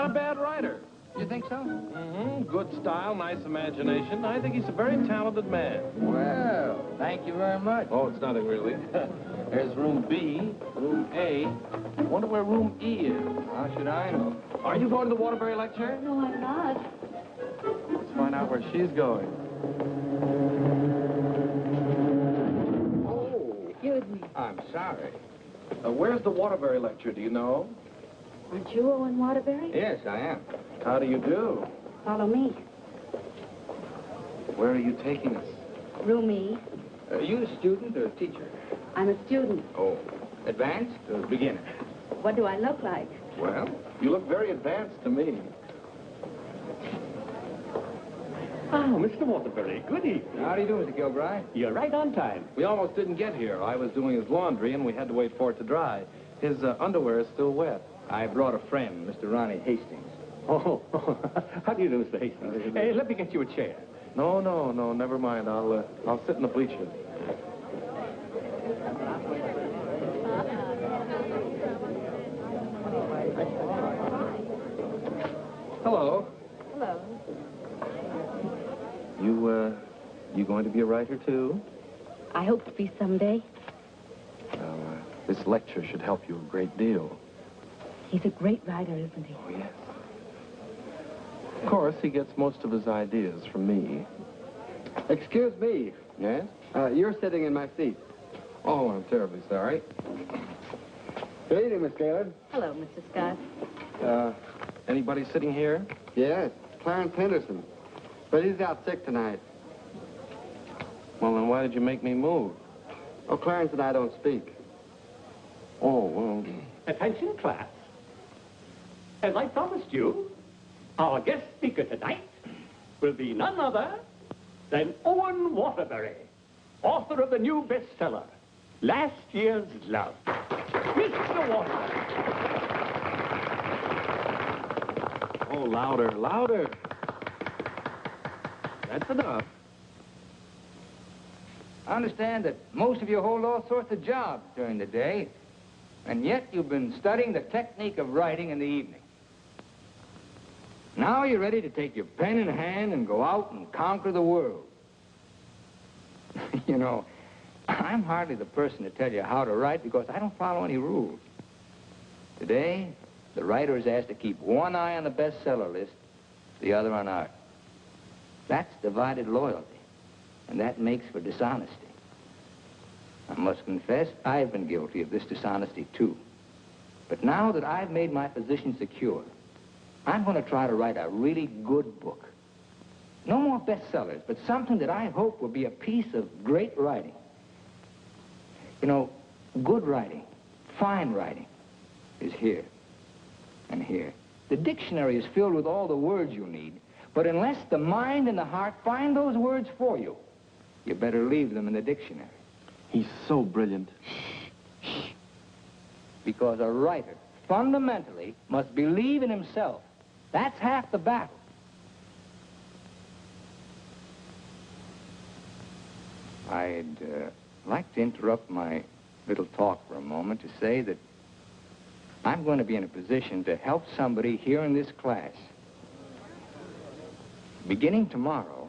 Not a bad writer. You think so? Mm-hmm. Good style, nice imagination. I think he's a very talented man. Well, thank you very much. Oh, it's nothing really. There's room B, room A. I wonder where room E is. How should I know? Are you going to the Waterbury lecture? No, I'm not. Let's find out where she's going. Oh, Excuse me. I'm sorry. Where's the Waterbury lecture, do you know? Aren't you Owen Waterbury? Yes, I am. How do you do? Follow me. Where are you taking us? Room E. Are you a student or a teacher? I'm a student. Oh, advanced or beginner? What do I look like? Well, You look very advanced to me. Oh, Mr. Waterbury, good evening. how do you do, Mr. Kilbride? You're right on time. We almost didn't get here. I was doing his laundry, and we had to wait for it to dry. His underwear is still wet. I brought a friend, Mr. Ronnie Hastings. Oh, how do you do, Mr. Hastings? Hey, let me get you a chair. No, never mind. I'll sit in the bleachers. Hello. Hello. You going to be a writer, too? I hope to be someday. Well, this lecture should help you a great deal. He's a great writer, isn't he? Oh, yes. Of course, he gets most of his ideas from me. Excuse me. Yes? You're sitting in my seat. Oh, I'm terribly sorry. Good evening, Miss Gaylord. Hello, Mr. Scott. Anybody sitting here? Yes, Clarence Henderson. But he's out sick tonight. Well, then why did you make me move? Oh, Clarence and I don't speak. Oh, well... Attention, class. As I promised you, our guest speaker tonight will be none other than Owen Waterbury, author of the new bestseller, Last Year's Love. Mr. Waterbury. Oh, louder, louder. That's enough. I understand that most of you hold all sorts of jobs during the day, and yet you've been studying the technique of writing in the evening. Now you're ready to take your pen in hand and go out and conquer the world. You know, I'm hardly the person to tell you how to write because I don't follow any rules. Today, the writer is asked to keep one eye on the bestseller list, the other on art. That's divided loyalty, and that makes for dishonesty. I must confess, I've been guilty of this dishonesty, too. But now that I've made my position secure, I'm going to try to write a really good book. No more bestsellers, but something that I hope will be a piece of great writing. You know, good writing, fine writing, is here and here. The dictionary is filled with all the words you need, but unless the mind and the heart find those words for you, you better leave them in the dictionary. He's so brilliant. Because a writer, fundamentally, must believe in himself. That's half the battle. I'd like to interrupt my little talk for a moment to say that I'm going to be in a position to help somebody here in this class. Beginning tomorrow,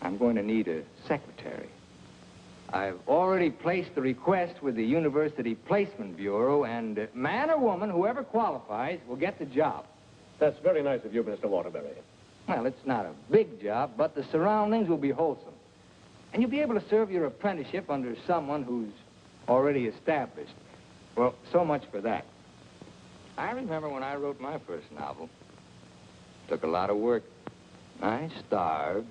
I'm going to need a secretary. I've already placed the request with the University Placement Bureau, and man or woman, whoever qualifies, will get the job. That's very nice of you, Mr. Waterbury. Well, it's not a big job, but the surroundings will be wholesome. And you'll be able to serve your apprenticeship under someone who's already established. Well, so much for that. I remember when I wrote my first novel. It took a lot of work. I starved,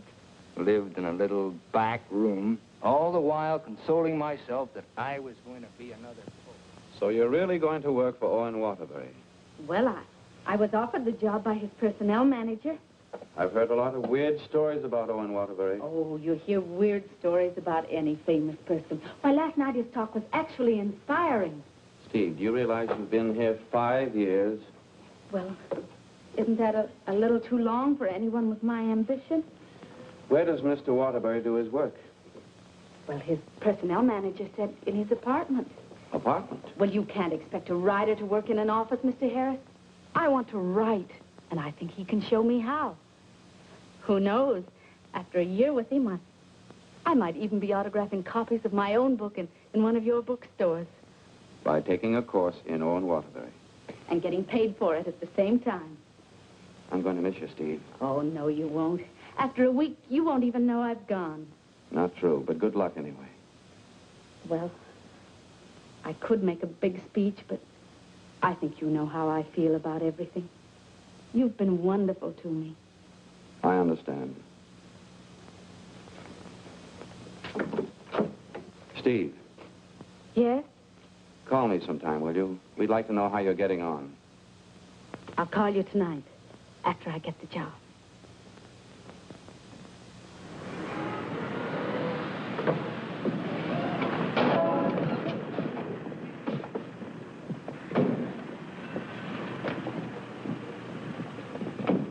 lived in a little back room, all the while consoling myself that I was going to be another poet. So you're really going to work for Owen Waterbury? Well, I was offered the job by his personnel manager. I've heard a lot of weird stories about Owen Waterbury. Oh, you hear weird stories about any famous person. Why, last night his talk was actually inspiring. Steve, do you realize you've been here 5 years? Well, isn't that a little too long for anyone with my ambition? Where does Mr. Waterbury do his work? Well, his personnel manager said in his apartment. Apartment? Well, you can't expect a writer to work in an office, Mr. Harris. I want to write, and I think he can show me how. Who knows? After a year with him, I might even be autographing copies of my own book in one of your bookstores. By taking a course in Owen Waterbury. And getting paid for it at the same time. I'm going to miss you, Steve. Oh, no, you won't. After a week, you won't even know I've gone. Not true, but good luck anyway. Well, I could make a big speech, but I think you know how I feel about everything. You've been wonderful to me. I understand. Steve. Yes? Call me sometime, will you? We'd like to know how you're getting on. I'll call you tonight, after I get the job.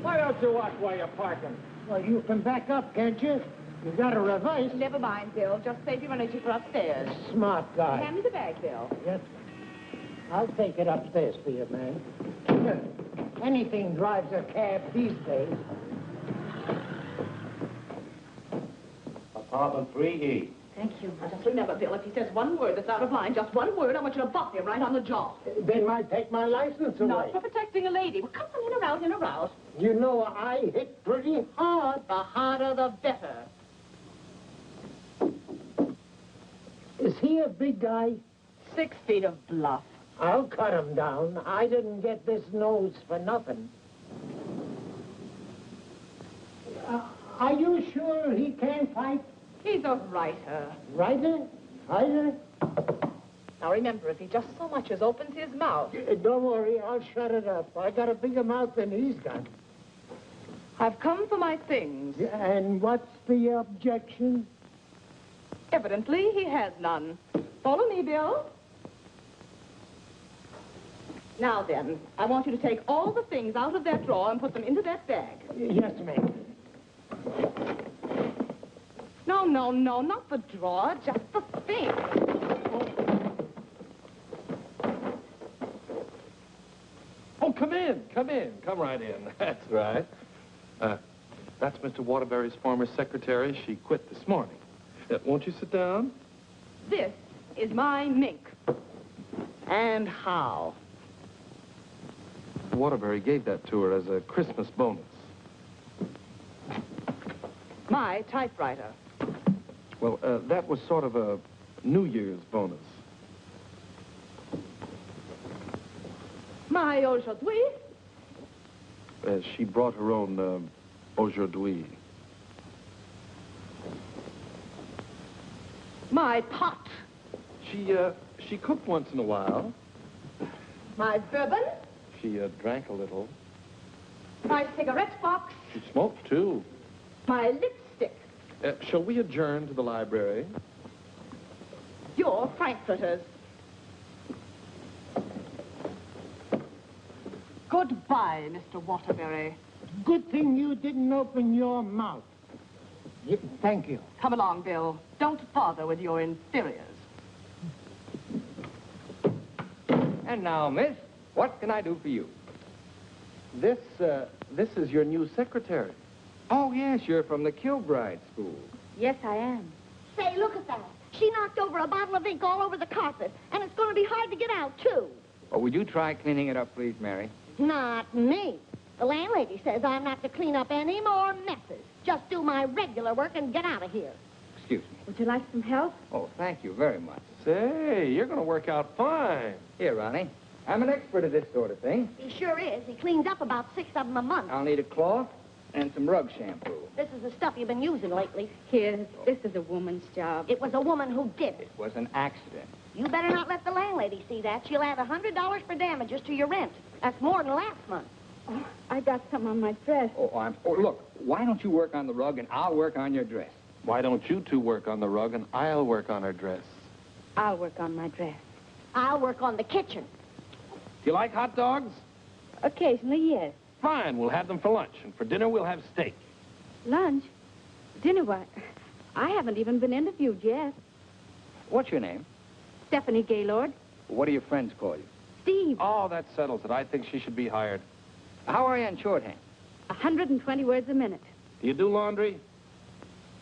Why don't you watch while you're parking? Well, you can back up, can't you? You got to reverse. Never mind, Bill. Just save your energy for upstairs. Smart guy. Hand me the bag, Bill. Yes. I'll take it upstairs for you, man. Anything drives a cab these days. Apartment 3E. Thank you. Now, just remember, Bill, if he says one word that's out of line, just one word, I want you to bop him right on the jaw. They might take my license away. Not for protecting a lady. Well, come on, in or out, in or out. You know, I hit pretty hard. The harder, the better. Is he a big guy? 6 feet of bluff. I'll cut him down. I didn't get this nose for nothing. Are you sure he can't fight? He's a writer. Writer? Writer? Now, remember, if he just so much as opens his mouth... Don't worry, I'll shut it up. I got a bigger mouth than he's got. I've come for my things. And what's the objection? Evidently, he has none. Follow me, Bill. Now then, I want you to take all the things out of that drawer and put them into that bag. Yes, ma'am. No, no, no, not the drawer, just the thing. Oh, come in. Come right in. That's right. That's Mr. Waterbury's former secretary. She quit this morning. Won't you sit down? This is my mink. And how? Waterbury gave that to her as a Christmas bonus. My typewriter. Well, that was sort of a New Year's bonus. My aujourd'hui. She brought her own aujourd'hui. My pot. She cooked once in a while. My bourbon. She drank a little. My cigarette box. She smoked, too. My lipstick. Shall we adjourn to the library? Your frankfurters. Goodbye, Mr. Waterbury. Good thing you didn't open your mouth. Thank you. Come along, Bill. Don't bother with your inferiors. And now, miss, what can I do for you? This is your new secretary. Oh, yes, you're from the Kilbride School. Yes, I am. Say, look at that. She knocked over a bottle of ink all over the carpet, and it's going to be hard to get out, too. Oh, would you try cleaning it up, please, Mary? Not me. The landlady says I'm not to clean up any more messes. Just do my regular work and get out of here. Excuse me. Would you like some help? Oh, thank you very much. Say, you're going to work out fine. Here, Ronnie. I'm an expert at this sort of thing. He sure is. He cleans up about 6 of them a month. I'll need a cloth and some rug shampoo. This is the stuff you've been using lately. Here, this is a woman's job. It was a woman who did it. It was an accident. You better not let the landlady see that. She'll add $100 for damages to your rent. That's more than last month. Oh, I got some on my dress. Oh, look, why don't you work on the rug and I'll work on your dress? Why don't you two work on the rug and I'll work on her dress? I'll work on my dress. I'll work on the kitchen. Do you like hot dogs? Occasionally, yes. Fine, we'll have them for lunch. And for dinner, we'll have steak. Lunch? Dinner, what? I haven't even been interviewed yet. What's your name? Stephanie Gaylord. What do your friends call you? Steve. Oh, that settles it. I think she should be hired. How are you in shorthand? 120 words a minute. Do you do laundry?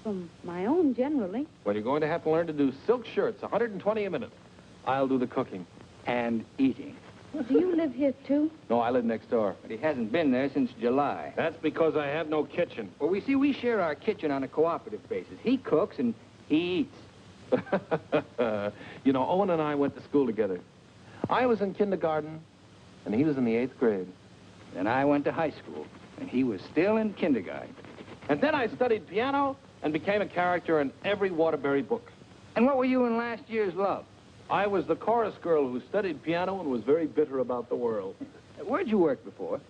From my own, generally. Well, you're going to have to learn to do silk shirts, 120 a minute. I'll do the cooking. And eating. Do you live here, too? No, I live next door. But he hasn't been there since July. That's because I have no kitchen. Well, we share our kitchen on a cooperative basis. He cooks and he eats. You know, Owen and I went to school together. I was in kindergarten, and he was in the 8th grade. Then I went to high school, and he was still in kindergarten. And then I studied piano and became a character in every Waterbury book. And what were you in last year's Love? I was the chorus girl who studied piano and was very bitter about the world. Where'd you work before?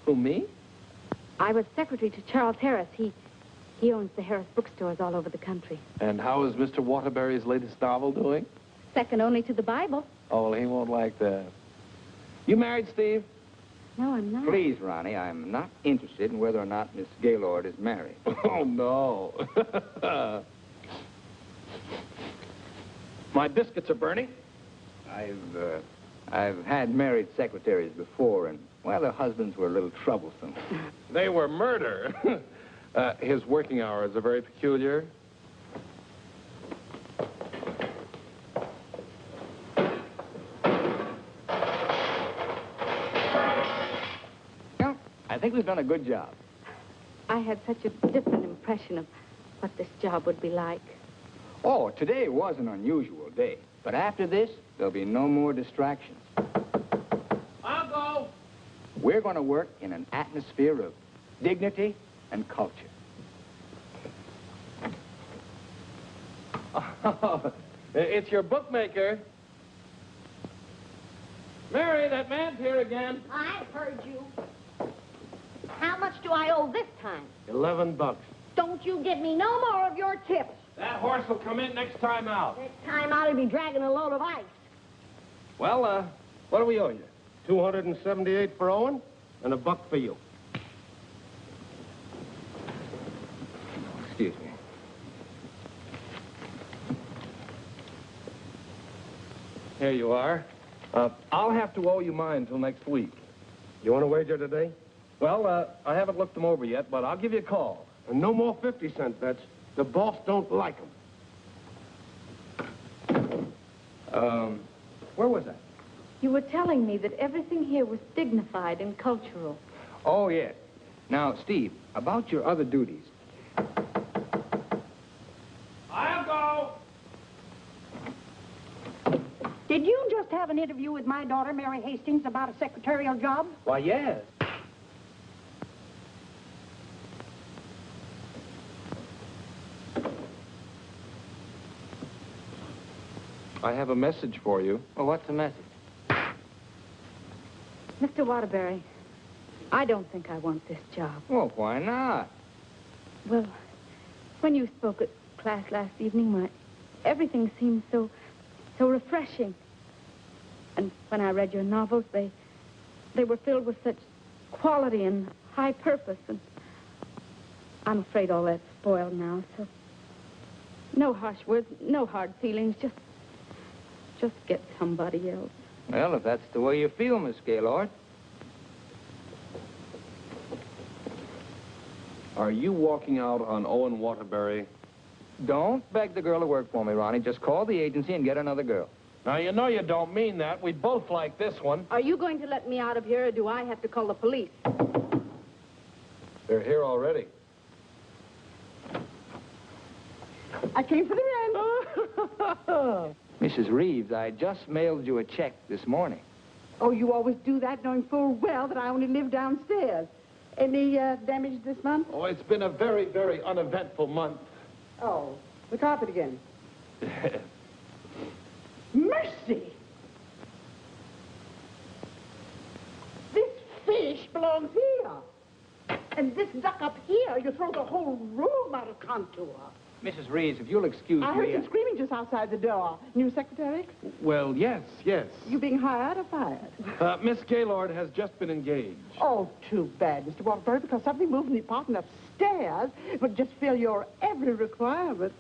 Who, me? I was secretary to Charles Harris. He owns the Harris bookstores all over the country. And how is Mr. Waterbury's latest novel doing? Second only to the Bible. Oh, well, he won't like that. You married, Steve? No, I'm not. Please, Ronnie, I'm not interested in whether or not Miss Gaylord is married. Oh, no. My biscuits are burning. I've had married secretaries before, and, well, their husbands were a little troublesome. They were murder. His working hours are very peculiar. Well, I think we've done a good job. I had such a different impression of what this job would be like. Oh, today was an unusual day. But after this, there'll be no more distractions. I'll go. We're going to work in an atmosphere of dignity and culture. Oh, it's your bookmaker. Mary, that man's here again. I heard you. How much do I owe this time? $11. Don't you give me no more of your tips. That horse will come in next time out. Next time I'll be dragging a load of ice. Well, what do we owe you? $278 for Owen and $1 for you. Excuse me. Here you are. I'll have to owe you mine till next week. You want to wager today? Well, I haven't looked them over yet, but I'll give you a call. And no more 50-cent bets. The boss don't like them. Where was I? You were telling me that everything here was dignified and cultural. Oh, yes. Now, Steve, about your other duties. I'll go. Did you just have an interview with my daughter, Mary Hastings, about a secretarial job? Why, yes. I have a message for you. Well, what's the message? Mr. Waterbury, I don't think I want this job. Well, why not? Well, when you spoke at class last evening, everything seemed so refreshing. And when I read your novels, they were filled with such quality and high purpose. And I'm afraid all that's spoiled now, so no harsh words, no hard feelings, just get somebody else. Well, if that's the way you feel, Miss Gaylord. Are you walking out on Owen Waterbury? Don't beg the girl to work for me, Ronnie. Just call the agency and get another girl. Now, you know you don't mean that. We both like this one. Are you going to let me out of here, or do I have to call the police? They're here already. I came for the rent. Mrs. Reeves, I just mailed you a check this morning. Oh, you always do that, knowing full well that I only live downstairs. Any damage this month? Oh, it's been a very, very uneventful month. Oh, the carpet again. Mercy! This fish belongs here. And this duck up here, you throw the whole room out of contour. Mrs. Reeves, if you'll excuse I heard me... some screaming just outside the door. New secretary? Well, yes. You being hired or fired? Miss Gaylord has just been engaged. Oh, too bad, Mr. Waterbury, because something moved in the apartment upstairs would just fill your every requirement.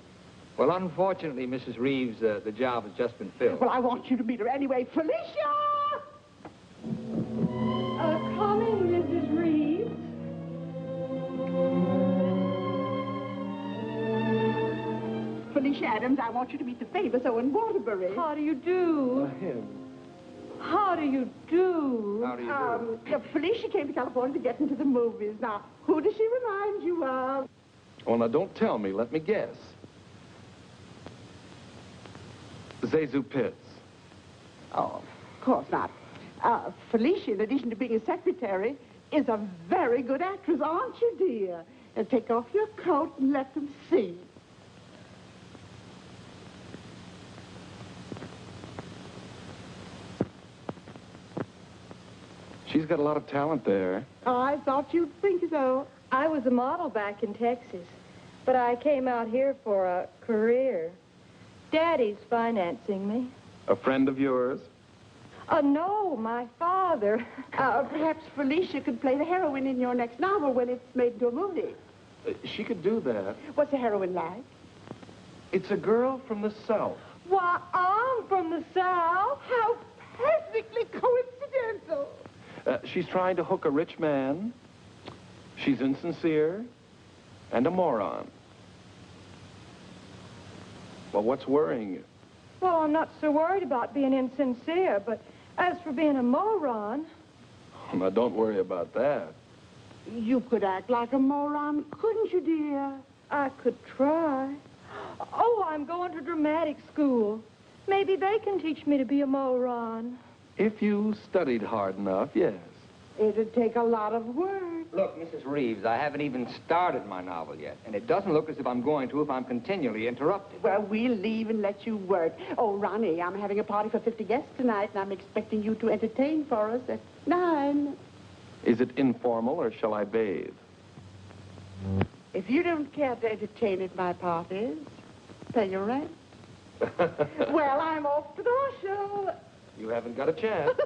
Well, unfortunately, Mrs. Reeves, the job has just been filled. Well, I want you to meet her anyway. Felicia! Coming, Mrs. Reeves. Felicia Adams. I want you to meet the famous Owen Waterbury. How do you do? Him. How do you do? How do you do? Felicia came to California to get into the movies. Now, who does she remind you of? Oh, now, don't tell me. Let me guess. Zazu Pitts. Oh, of course not. Felicia, in addition to being a secretary, is a very good actress, aren't you, dear? And take off your coat and let them see. She's got a lot of talent there. I thought you'd think so. I was a model back in Texas, but I came out here for a career. Daddy's financing me. A friend of yours? No, my father. Perhaps Felicia could play the heroine in your next novel when it's made into a movie. She could do that. What's the heroine like? It's a girl from the South. Why, I'm from the South. How perfectly coincidental. She's trying to hook a rich man. She's insincere and a moron. Well, what's worrying you? Well, I'm not so worried about being insincere, but as for being a moron... Now, don't worry about that. You could act like a moron, couldn't you, dear? I could try. Oh, I'm going to dramatic school. Maybe they can teach me to be a moron. If you studied hard enough, yes. It'd take a lot of work. Look, Mrs. Reeves, I haven't even started my novel yet, and it doesn't look as if I'm going to if I'm continually interrupted. Well, we'll leave and let you work. Oh, Ronnie, I'm having a party for 50 guests tonight, and I'm expecting you to entertain for us at 9. Is it informal, or shall I bathe? If you don't care to entertain at my parties, pay your rent. Well, I'm off to the horse show. You haven't got a chance.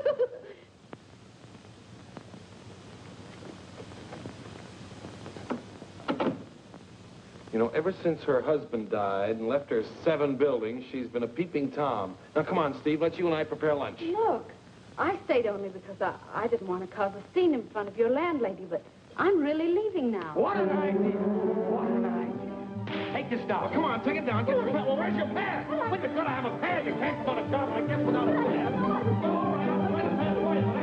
You know, ever since her husband died and left her 7 buildings, she's been a peeping Tom. Now, come on, Steve, let's you and I prepare lunch. Look, I stayed only because I didn't want to cause a scene in front of your landlady, but I'm really leaving now. What an idea. What an idea. Take this down. Come on, take it down. Get Well, where's your pad? When you gotta have a pad, you can't go to a job like this without a pad. All right, I'll find a pad for you.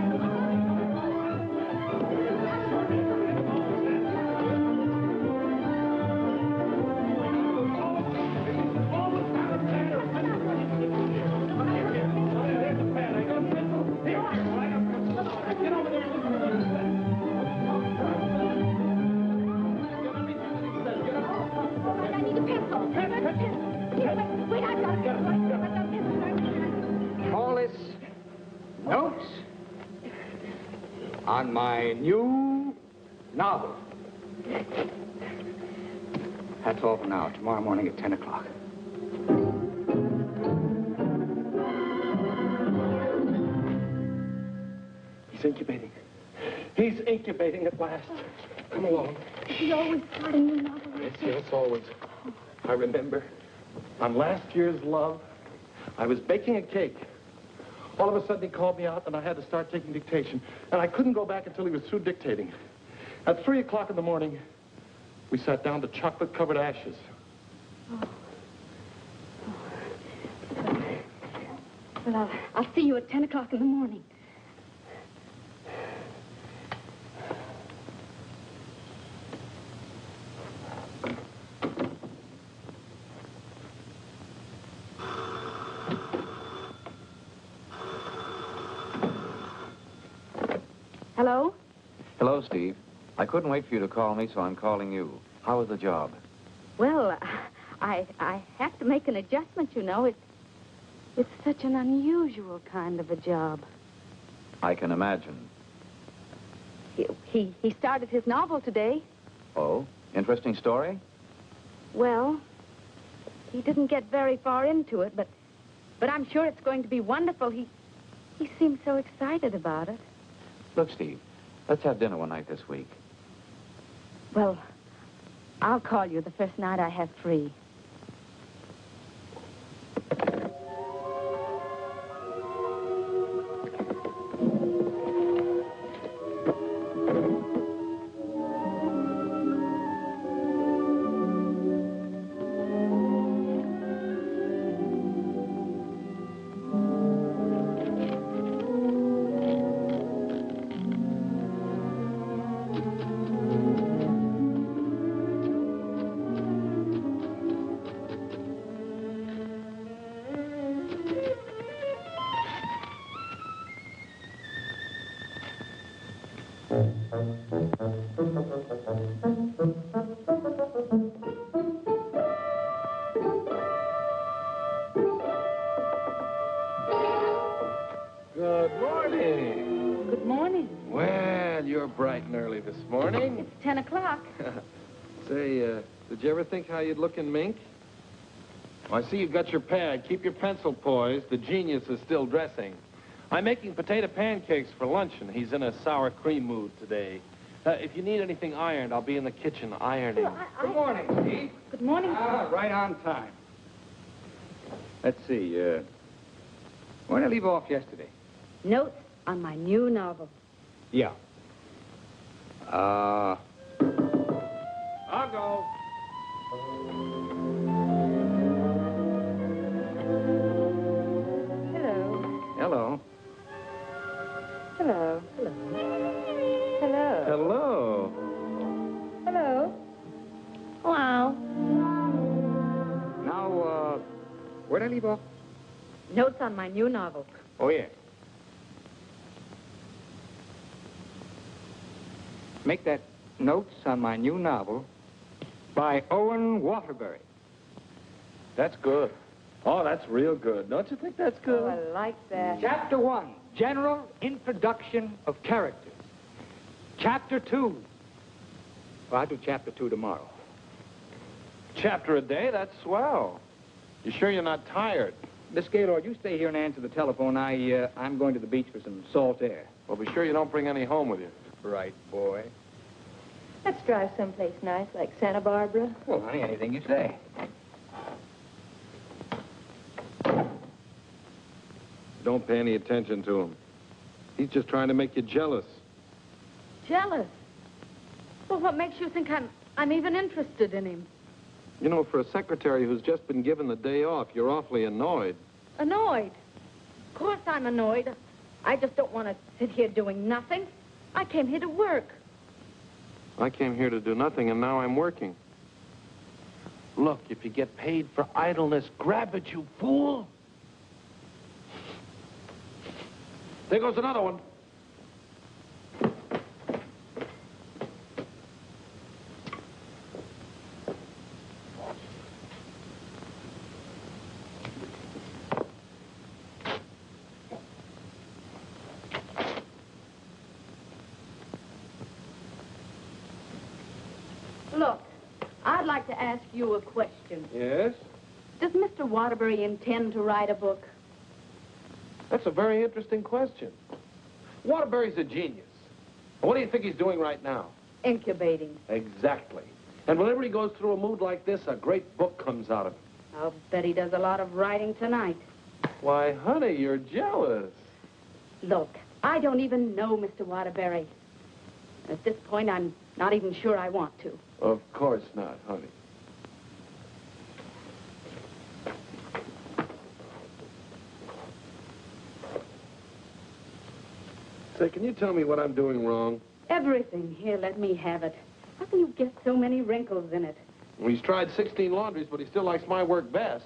All this notes on my new novel. That's all for now. Tomorrow morning at 10 o'clock. He's incubating. He's incubating at last. Come along. You always start a new novel. Yes, always. I remember on last year's Love, I was baking a cake. All of a sudden, he called me out, and I had to start taking dictation. And I couldn't go back until he was through dictating. At 3 o'clock in the morning, we sat down to chocolate-covered ashes. Well, I'll see you at 10 o'clock in the morning. Hello? Hello, Steve. I couldn't wait for you to call me, so I'm calling you. How was the job? Well, I have to make an adjustment, you know. It's such an unusual kind of a job. I can imagine. He started his novel today. Oh, interesting story? Well, he didn't get very far into it, but I'm sure it's going to be wonderful. He seemed so excited about it. Look, Steve, let's have dinner one night this week. Well, I'll call you the first night I have free. o'clock. Say, did you ever think how you'd look in mink? Well, I see you've got your pad. Keep your pencil poised. The genius is still dressing. I'm making potato pancakes for luncheon. He's in a sour cream mood today. If you need anything ironed, I'll be in the kitchen ironing. Good morning, Steve. Good morning. Right on time. Let's see, where did I leave off yesterday? Notes on my new novel. Yeah. I'll go. Hello. Hello. Hello. Hello. Hello. Hello. Hello. Now, where did I leave off? Notes on my new novel. Oh, yeah. Make that Notes on My New Novel by Owen Waterbury. That's good. Oh, that's real good. Don't you think that's good? Oh, I like that. Chapter 1, General Introduction of Characters. Chapter 2. Well, I'll do Chapter 2 tomorrow. Chapter a day? That's swell. You sure you're not tired? Miss Gaylord, you stay here and answer the telephone. I'm going to the beach for some salt air. Well, be sure you don't bring any home with you. Right, boy. Let's drive someplace nice, like Santa Barbara. Well, honey, anything you say. Don't pay any attention to him. He's just trying to make you jealous. Jealous? Well, what makes you think I'm even interested in him? You know, for a secretary who's just been given the day off, you're awfully annoyed. Annoyed? Of course I'm annoyed. I just don't want to sit here doing nothing. I came here to work. I came here to do nothing, and now I'm working. Look, if you get paid for idleness, grab it, you fool. There goes another one. Look, I'd like to ask you a question. Yes? Does Mr. Waterbury intend to write a book? That's a very interesting question. Waterbury's a genius. What do you think he's doing right now? Incubating. Exactly. And whenever he goes through a mood like this, a great book comes out of it. I'll bet he does a lot of writing tonight. Why, honey, you're jealous. Look, I don't even know Mr. Waterbury. At this point, I'm not even sure I want to. Of course not, honey. Say, can you tell me what I'm doing wrong? Everything. Here, let me have it. How can you get so many wrinkles in it? Well, he's tried 16 laundries, but he still likes my work best.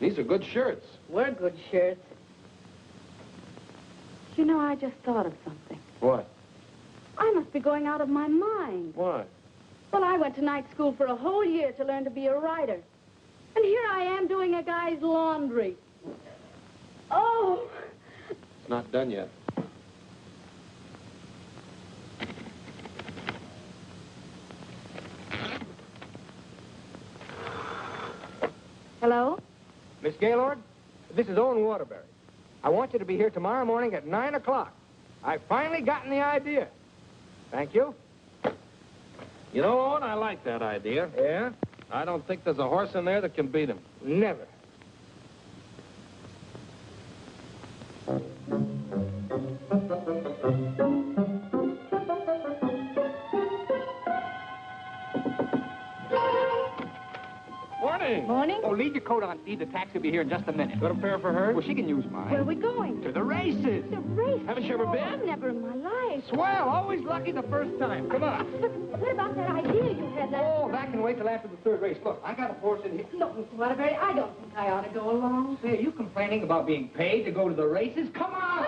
These are good shirts. We're good shirts. You know, I just thought of something. What? I must be going out of my mind. Why? Well, I went to night school for a whole year to learn to be a writer. And here I am doing a guy's laundry. Oh! It's not done yet. Hello? Miss Gaylord, this is Owen Waterbury. I want you to be here tomorrow morning at 9 o'clock. I've finally gotten the idea. Thank you. You know, Owen, I like that idea. Yeah? I don't think there's a horse in there that can beat him. Never. Morning. Morning. Oh, leave your coat on, Steve. The taxi will be here in just a minute. Got a pair for her? Well, she can use mine. Where are we going? To the races. The race. Haven't you ever been? I've never in my life. Swell. Always lucky the first time. Come on. But what about that idea you had last... Oh, that can wait till after the third race. Look, I got a horse in here. Look, Mr. Waterbury, I don't think I ought to go along. Say, are you complaining about being paid to go to the races? Come on!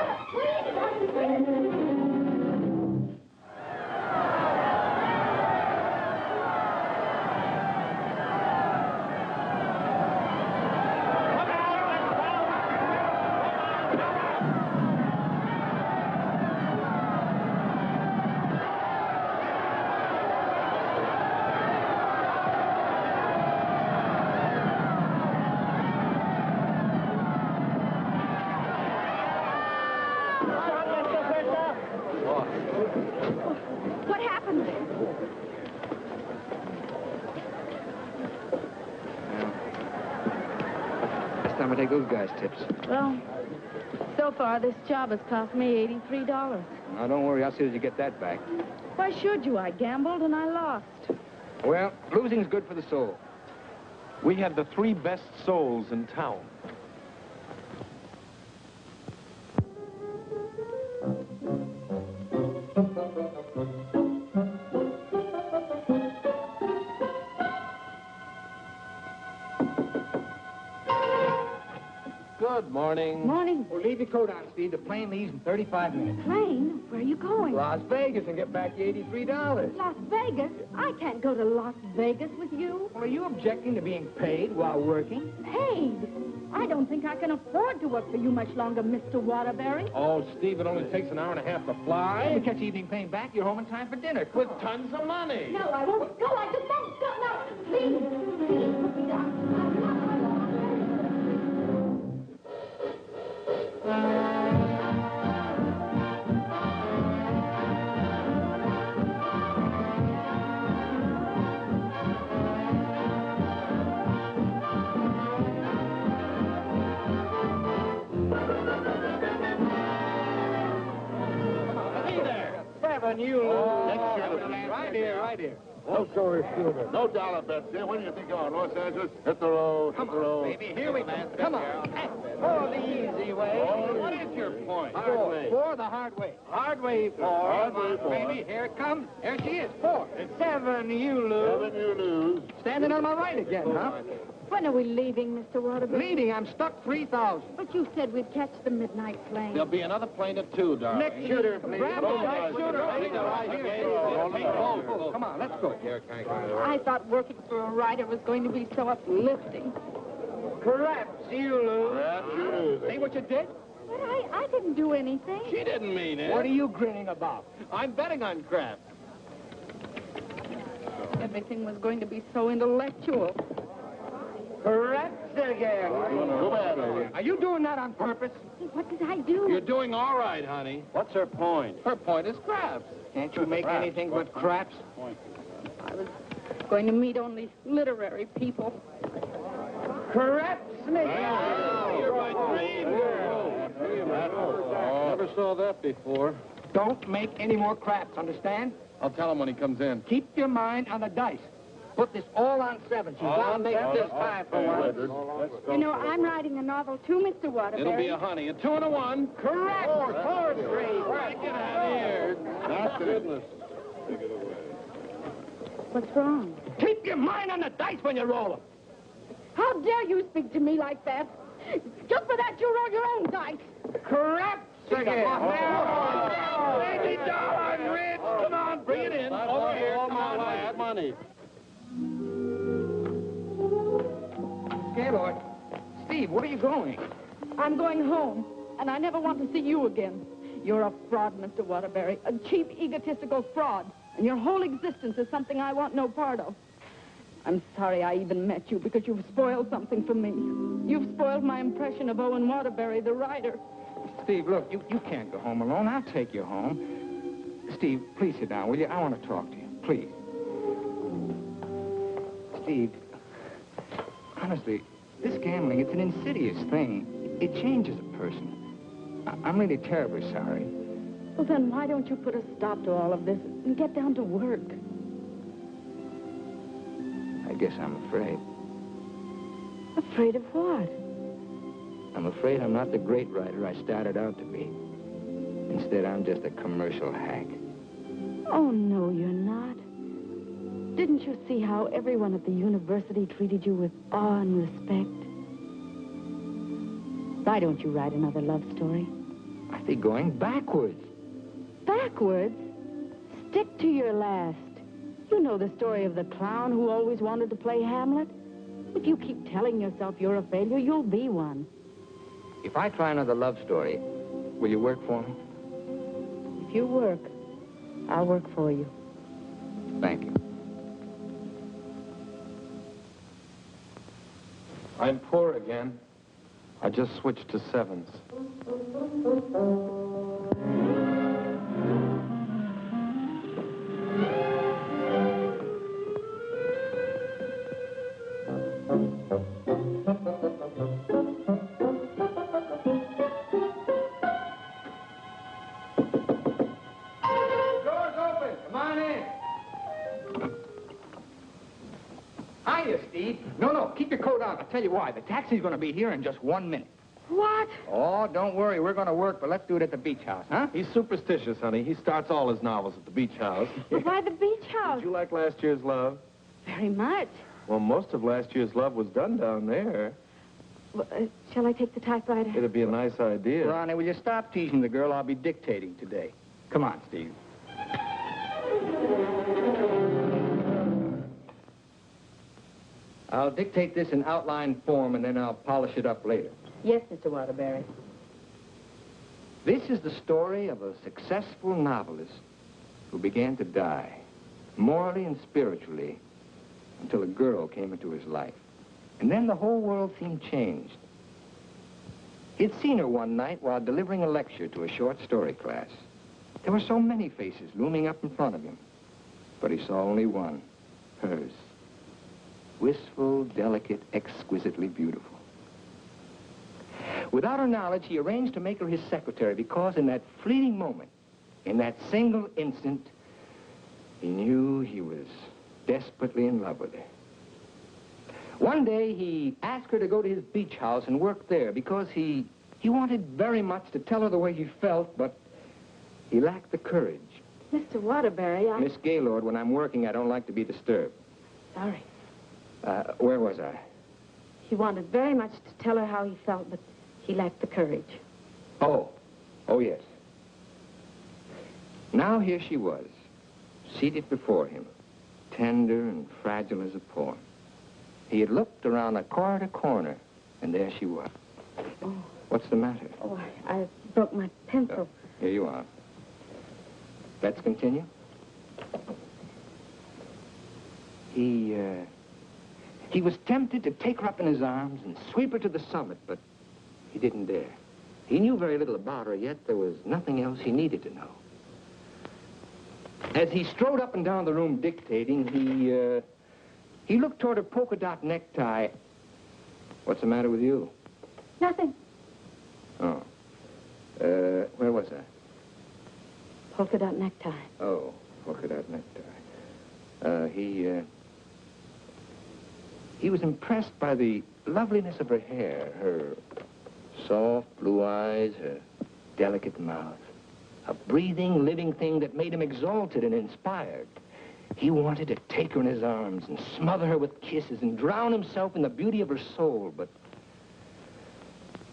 time I take those guys' tips. Well, so far this job has cost me $83. Now, don't worry. I'll see that you get that back. Why should you? I gambled and I lost. Well, losing's good for the soul. We had the 3 best souls in town. Good morning. Morning. Well, leave your coat on, Steve. The plane leaves in 35 minutes. Plane? Where are you going? Las Vegas and get back your $83. Las Vegas? I can't go to Las Vegas with you. Well, are you objecting to being paid while working? Paid? I don't think I can afford to work for you much longer, Mr. Waterbury. Oh, Steve, it only takes an hour and a half to fly. When we catch evening plane back, you're home in time for dinner. With tons of money. No, I won't. No, I just won't. No, please. Put me down. Right here. No story, Stuber. No dollar bets here. When do you think you're on? Los Angeles? Hit the road. Hit the road. Baby, here we go. Come on. Oh, the easy way. What is your point? Four the hard way. Hard way, 4. Hard way, 4. Baby, here it comes. Here she is. 4. 7, you lose. 7, you lose. Standing on my right again, huh? When are we leaving, Mr. Waterbury? Leading, I'm stuck 3,000. But you said we'd catch the midnight plane. There'll be another plane at 2, darling. Next shooter, please. Grab the right shooter. Come on, let's go. I thought working for a writer was going to be so uplifting. Perhaps you lose. Perhaps you lose. See what you did? But I didn't do anything. She didn't mean it. What are you grinning about? I'm betting on crap. Everything was going to be so intellectual. Correct again. Too bad, lady. Are you doing that on purpose? What did I do? You're doing all right, honey. What's her point? Her point is craps. Can't you make anything but craps? I was going to meet only literary people. Craps, Nick. You're my dream girl. Never saw that before. Don't make any more craps, understand? I'll tell him when he comes in. Keep your mind on the dice. Put this all on 7. She's gonna make this 5 for once. You know, I'm writing a novel too, Mr. Waterbury. It'll be a honey. A 2 and a 1. Correct. 4, 3. Get out of here. That's goodness. What's wrong? Keep your mind on the dice when you roll them. How dare you speak to me like that? Just for that, you roll your own dice. Correct again. Baby darling, Rich. Come on, bring it in. Over here. Come on, lad. Money. Gaylord. Steve, where are you going? I'm going home, and I never want to see you again. You're a fraud, Mr. Waterbury, a cheap, egotistical fraud, and your whole existence is something I want no part of. I'm sorry I even met you, because you've spoiled something for me. You've spoiled my impression of Owen Waterbury, the writer. Steve, look, you can't go home alone. I'll take you home. Steve, please sit down, will you? I want to talk to you, please. Steve, honestly, this gambling, it's an insidious thing. It changes a person. I'm really terribly sorry. Well, then why don't you put a stop to all of this and get down to work? I guess I'm afraid. Afraid of what? I'm afraid I'm not the great writer I started out to be. Instead, I'm just a commercial hack. Oh, no, you're not. Didn't you see how everyone at the university treated you with awe and respect? Why don't you write another love story? I'd be going backwards. Backwards? Stick to your last. You know the story of the clown who always wanted to play Hamlet? If you keep telling yourself you're a failure, you'll be one. If I try another love story, will you work for me? If you work, I'll work for you. Thank you. I'm poor again. I just switched to 7s. Hiya, Steve. No, keep your coat on. I'll tell you why. The taxi's going to be here in just 1 minute. What? Oh, don't worry. We're going to work, but let's do it at the beach house, huh? He's superstitious, honey. He starts all his novels at the beach house. But why the beach house? Did you like last year's love? Very much. Well, most of last year's love was done down there. Well, shall I take the typewriter? It'd be a nice idea. Ronnie, will you stop teasing the girl? I'll be dictating today. Come on, Steve. I'll dictate this in outline form, and then I'll polish it up later. Yes, Mr. Waterbury. This is the story of a successful novelist who began to die, morally and spiritually, until a girl came into his life. And then the whole world seemed changed. He'd seen her one night while delivering a lecture to a short story class. There were so many faces looming up in front of him, but he saw only one, hers. Wistful, delicate, exquisitely beautiful. Without her knowledge, he arranged to make her his secretary because in that fleeting moment, in that single instant, he knew he was desperately in love with her. One day, he asked her to go to his beach house and work there because he wanted very much to tell her the way he felt, but he lacked the courage. Mr. Waterbury, Miss Gaylord, when I'm working, I don't like to be disturbed. Sorry. Where was I? He wanted very much to tell her how he felt, but he lacked the courage. Oh, yes. Now here she was, seated before him, tender and fragile as a poem. He had looked around a corner to corner, and there she was. Oh. What's the matter? Oh, I broke my pencil. Here you are. Let's continue. He was tempted to take her up in his arms and sweep her to the summit, but he didn't dare. He knew very little about her, yet there was nothing else he needed to know. As he strode up and down the room dictating, he looked toward her polka dot necktie. What's the matter with you? Nothing. Oh. Where was I? Polka dot necktie. Oh, polka dot necktie. He was impressed by the loveliness of her hair, her soft blue eyes, her delicate mouth. A breathing, living thing that made him exalted and inspired. He wanted to take her in his arms and smother her with kisses and drown himself in the beauty of her soul, but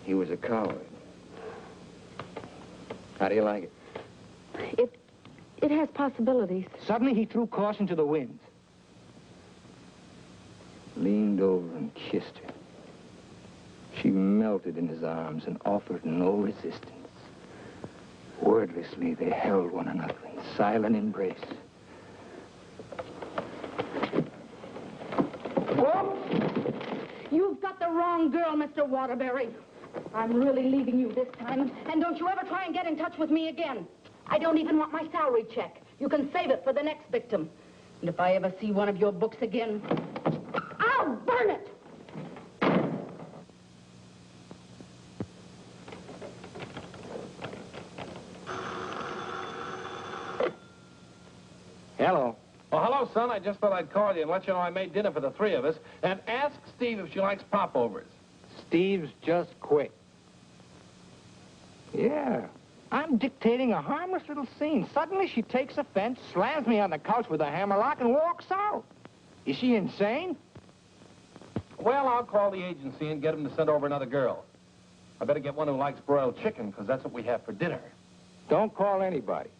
he was a coward. How do you like it? It has possibilities. Suddenly he threw caution to the winds. Leaned over and kissed her. She melted in his arms and offered no resistance. Wordlessly, they held one another in silent embrace. Whoa! You've got the wrong girl, Mr. Waterbury. I'm really leaving you this time, and don't you ever try and get in touch with me again. I don't even want my salary check. You can save it for the next victim. And if I ever see one of your books again, I'll burn it! Hello. Oh, hello, son. I just thought I'd call you and let you know I made dinner for the three of us. And ask Steve if she likes popovers. Steve's just quit. Yeah. I'm dictating a harmless little scene. Suddenly she takes offense, slams me on the couch with a hammerlock, and walks out. Is she insane? Well, I'll call the agency and get them to send over another girl. I better get one who likes broiled chicken, because that's what we have for dinner. Don't call anybody.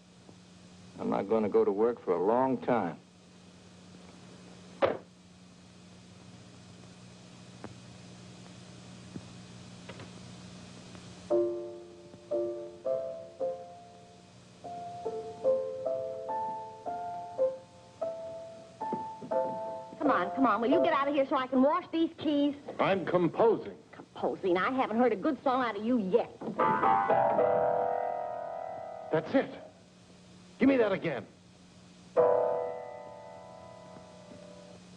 I'm not going to go to work for a long time. Come on, will you get out of here so I can wash these keys? I'm composing. Composing? I haven't heard a good song out of you yet. That's it. Give me that again.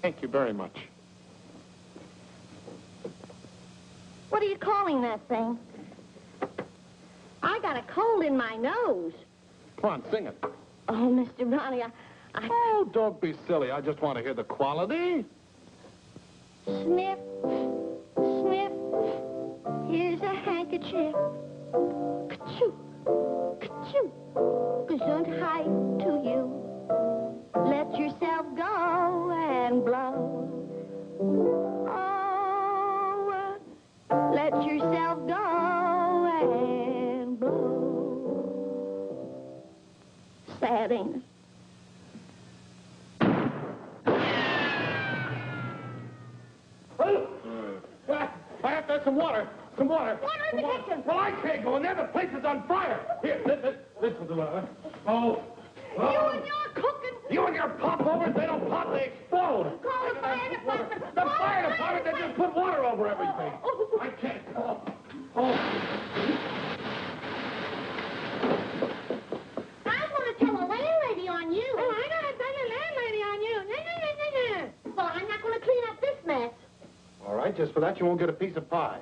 Thank you very much. What are you calling that thing? I got a cold in my nose. Come on, sing it. Oh, Mr. Ronnie, Oh, don't be silly. I just want to hear the quality. Sniff, sniff, here's a handkerchief. Ka-choo, ka-choo, gesundheit to you. Let yourself go and blow. Oh, let yourself go and blow. Sad, ain't it? I have to have some water. Some water. Water in the kitchen. Well, I can't go in there. The place is on fire. Here, listen to her. Oh. You and your cooking. You and your popovers, they don't pop, they explode. Call the fire department. The fire department, they just put water over everything. I can't. Oh. I'm going to tell a landlady on you. Oh, I'm going to tell a landlady on you. Well, I'm not going to clean up this mess. All right, just for that, you won't get a piece of pie.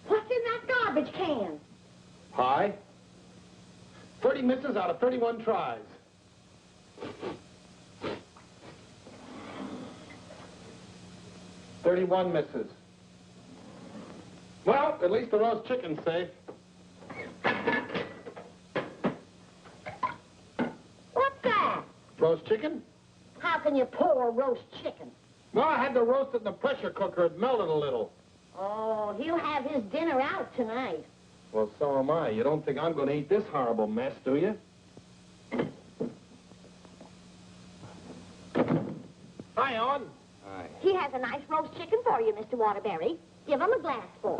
What's in that garbage can? Pie? 30 misses out of 31 tries. $31 misses. Well, at least the roast chicken's safe. What's that? Roast chicken? How can you pour roast chicken? Well, I had to roast it in the pressure cooker. It melted a little. Oh, he'll have his dinner out tonight. Well, so am I. You don't think I'm going to eat this horrible mess, do you? Hi, Owen. Hi. He has a nice roast chicken for you, Mr. Waterbury. Give him a glassful.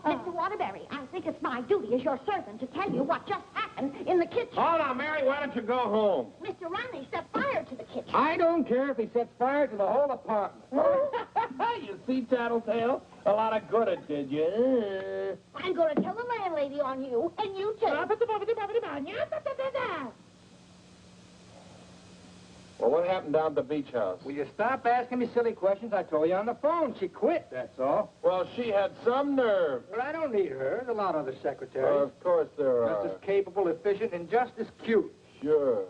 Mr. Waterbury, I think it's my duty as your servant to tell you what just happened in the kitchen. Oh, now, Mary, why don't you go home? Mr. Ronley set fire to the kitchen. I don't care if he sets fire to the whole apartment. You see, Tattletale? A lot of good it did you. I'm going to tell the landlady on you, and you too. Well, what happened down at the beach house? Will you stop asking me silly questions? I told you on the phone. She quit, that's all. Well, she had some nerve. But I don't need her. There's a lot of other secretaries. Of course there are. Just as capable, efficient, and just as cute. Sure.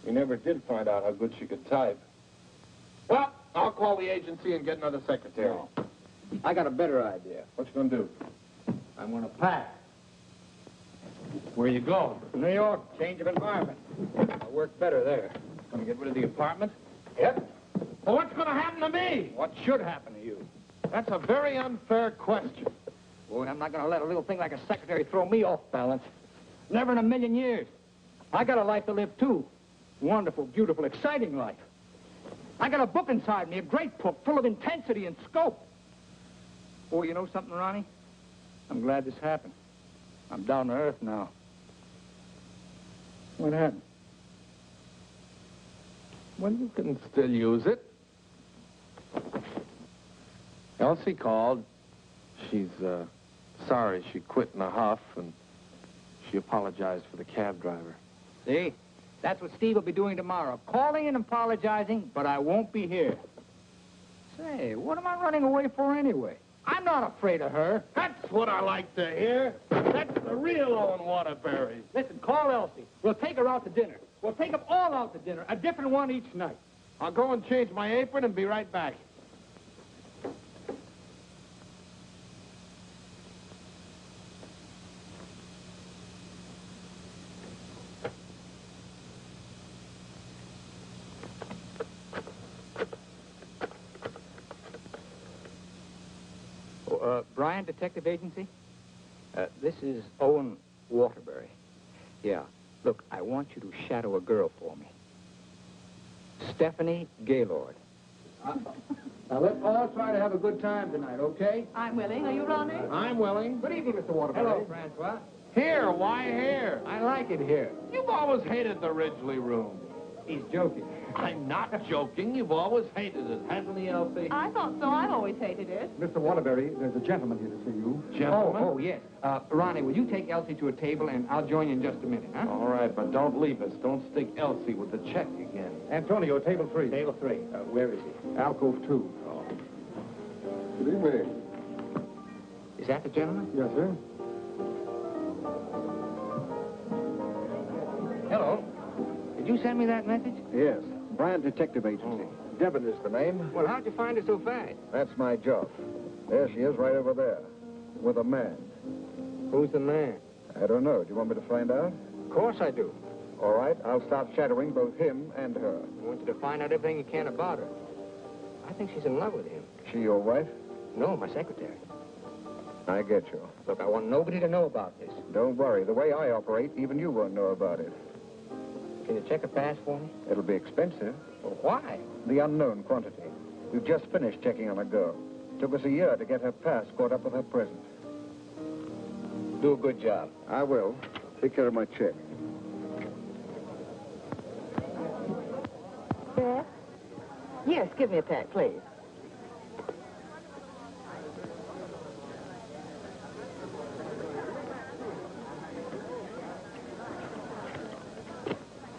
We never did find out how good she could type. Well, I'll call the agency and get another secretary. No. I got a better idea. What you gonna do? I'm going to pack. Where you going? New York, change of environment. I'll work better there. Gonna get rid of the apartment? Yep. Well, what's gonna happen to me? What should happen to you? That's a very unfair question. Boy, I'm not going to let a little thing like a secretary throw me off balance. Never in a million years. I got a life to live, too. Wonderful, beautiful, exciting life. I got a book inside me, a great book, full of intensity and scope. Oh, you know something, Ronnie? I'm glad this happened. I'm down to earth now. What happened? Well, you can still use it. Elsie called. She's, sorry she quit in a huff, and she apologized for the cab driver. See? That's what Steve will be doing tomorrow. Calling and apologizing, but I won't be here. Say, what am I running away for anyway? I'm not afraid of her. That's what I like to hear. That's the real Owen Waterbury. Listen, call Elsie. We'll take her out to dinner. We'll take them all out to dinner, a different one each night. I'll go and change my apron and be right back. Brian Detective Agency? This is Owen Waterbury. Yeah. Look, I want you to shadow a girl for me. Stephanie Gaylord. Now, let's all try to have a good time tonight, okay? I'm willing. Are you, Ronnie? I'm willing. Good evening, Mr. Waterbury. Hello, Francois. Here, why here? I like it here. You've always hated the Ridgely room. He's joking. I'm not joking. You've always hated it, hasn't he, Elsie? I thought so. I've always hated it. Mr. Waterbury, there's a gentleman here to see you. Gentlemen? Oh, yes. Ronnie, will you take Elsie to a table, and I'll join you in just a minute, huh? All right, but don't leave us. Don't stick Elsie with the check again. Antonio, table 3. Table 3. Where is he? Alcove 2. Oh. Good evening. Is that the gentleman? Yes, sir. Hello. Did you send me that message? Yes. Brand Detective Agency. Devon is the name. Well, how'd you find her so fast? That's my job. There she is, right over there, with a man. Who's the man? I don't know. Do you want me to find out? Of course I do. All right, I'll start shadowing both him and her. I want you to find out everything you can about her. I think she's in love with him. She your wife? No, my secretary. I get you. Look, I want nobody to know about this. Don't worry. The way I operate, even you won't know about it. Can you check a pass for me? It'll be expensive. Well, why? The unknown quantity. We've just finished checking on a girl. Took us a year to get her pass caught up with her present. Do a good job. I will. Take care of my check. Yes? Yes, give me a pack, please.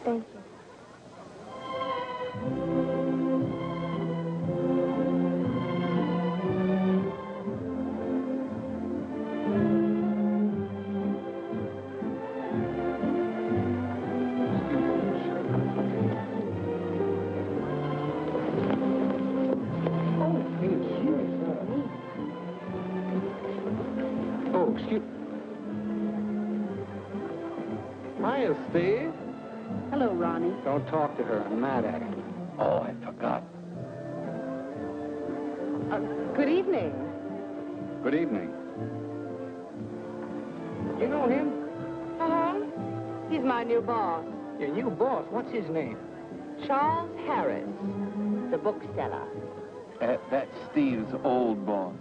Thank you. Oh, excuse... Hiya, Steve. Hello, Ronnie. Don't talk to her. I'm mad at her. Oh, I forgot. Good evening. Good evening. You know him? Uh-huh. He's my new boss, Your new boss. What's his name? Charles Harris, the bookseller. That's Steve's old boss.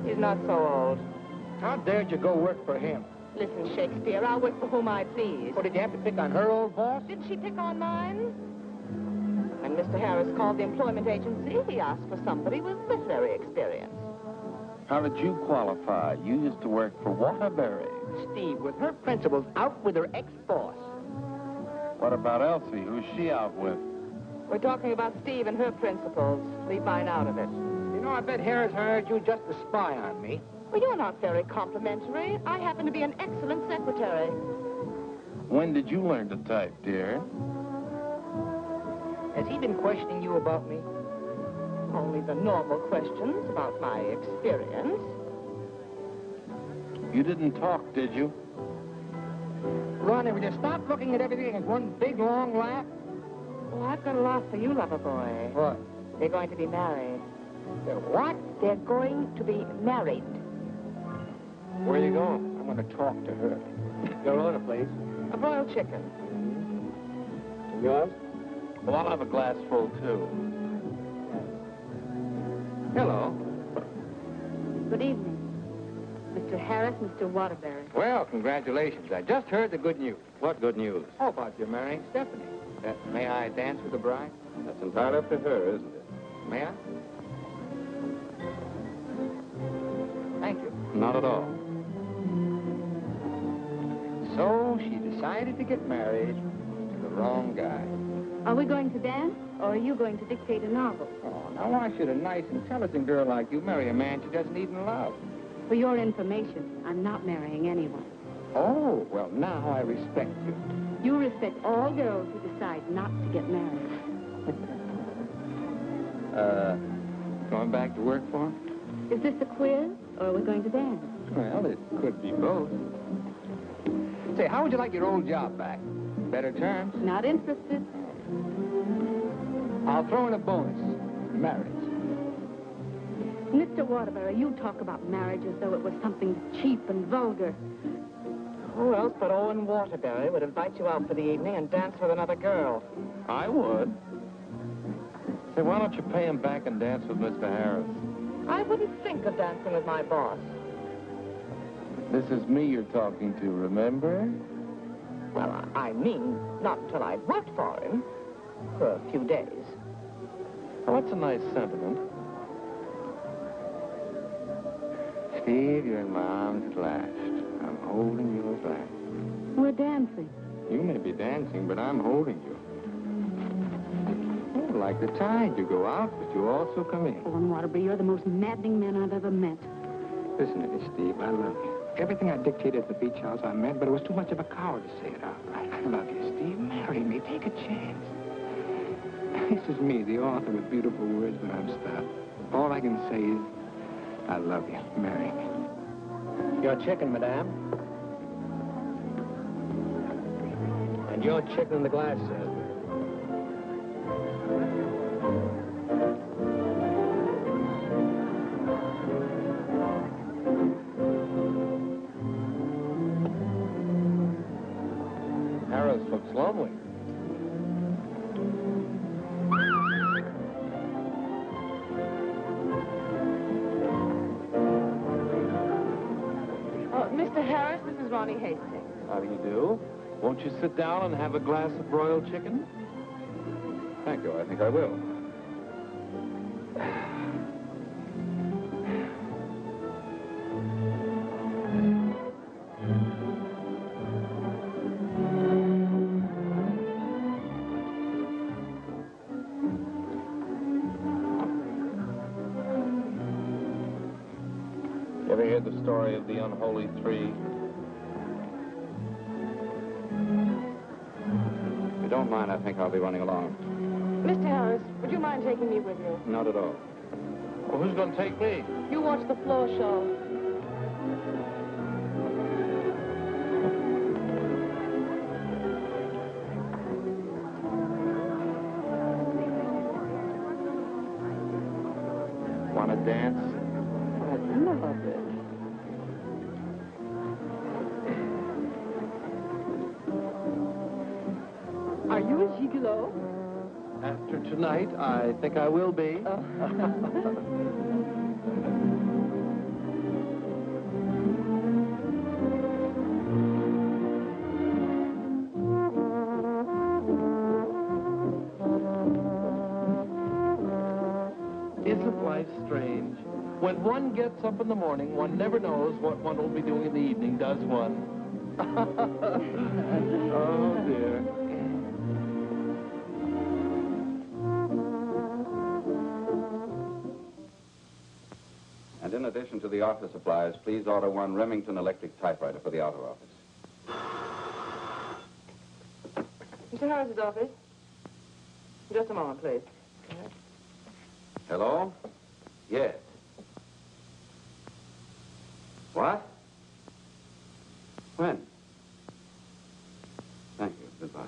He's not so old. How dared you go work for him? Listen, Shakespeare, I'll work for whom I please. What, did you have to pick on her old boss? Didn't she pick on mine? When Mr. Harris called the employment agency, he asked for somebody with literary experience. How did you qualify? You used to work for Waterbury. Steve, with her principals out with her ex-boss. What about Elsie? Who's she out with? We're talking about Steve and her principals. Leave mine out of it. You know, I bet Harris hired you just to spy on me. Well, you're not very complimentary. I happen to be an excellent secretary. When did you learn to type, dear? Has he been questioning you about me? Only the normal questions about my experience. You didn't talk, did you? Ronnie, will you stop looking at everything as one big, long laugh? Oh, I've got a lot for you, lover boy. What? They're going to be married. They're what? They're going to be married. Where are you going? I'm going to talk to her. Your order, please. A broiled chicken. Yours? Well, I'll have a glass full, too. Hello. Good evening. Mr. Harris, Mr. Waterbury. Well, congratulations. I just heard the good news. What good news? How about you marrying Stephanie? May I dance with the bride? That's entirely up to her, isn't it? May I? Thank you. Not at all. So she decided to get married to the wrong guy. Are we going to dance, or are you going to dictate a novel? Oh, now why should a nice, intelligent girl like you marry a man she doesn't even love? For your information, I'm not marrying anyone. Oh, well, now I respect you. You respect all girls who decide not to get married. Going back to work for him? Is this a quiz, or are we going to dance? Well, it could be both. Say, how would you like your old job back? Better terms? Not interested. I'll throw in a bonus. Marriage. Mr. Waterbury, you talk about marriage as though it was something cheap and vulgar. Who else but Owen Waterbury would invite you out for the evening and dance with another girl? I would. Say, why don't you pay him back and dance with Mr. Harris? I wouldn't think of dancing with my boss. This is me you're talking to, remember? Well, I mean, not until I've worked for him. For a few days. Oh, that's a nice sentiment. Steve, you're in my arms at last. I'm holding you at last. We're dancing. You may be dancing, but I'm holding you. Oh, like the tide, you go out, but you also come in. Owen Waterbury, you're the most maddening man I've ever met. Listen to me, Steve. I love you. Everything I dictated at the beach house I meant, but it was too much of a coward to say it out. I love you, Steve. Marry me. Take a chance. This is me, the author with beautiful words, but I'm stuck. All I can say is, I love you, Mary. Your chicken, madame. And your chicken in the glass, sir. Harris looks lonely. Mr. Harris, this is Ronnie Hastings. How do you do? Won't you sit down and have a glass of broiled chicken? Thank you. I think I will. You ever hear the story of the unholy three? If you don't mind, I think I'll be running along. Mr. Harris, would you mind taking me with you? Not at all. Well, who's going to take me? You watch the floor show. Want to dance? I love it. Are you a gigolo? After tonight, I think I will be. Isn't life strange? When one gets up in the morning, one never knows what one will be doing in the evening, does one? Oh, dear. And in addition to the office supplies, please order one Remington electric typewriter for the outer office. Mr. Harris's office. Just a moment, please. Hello? Yes. What? When? Thank you. Goodbye.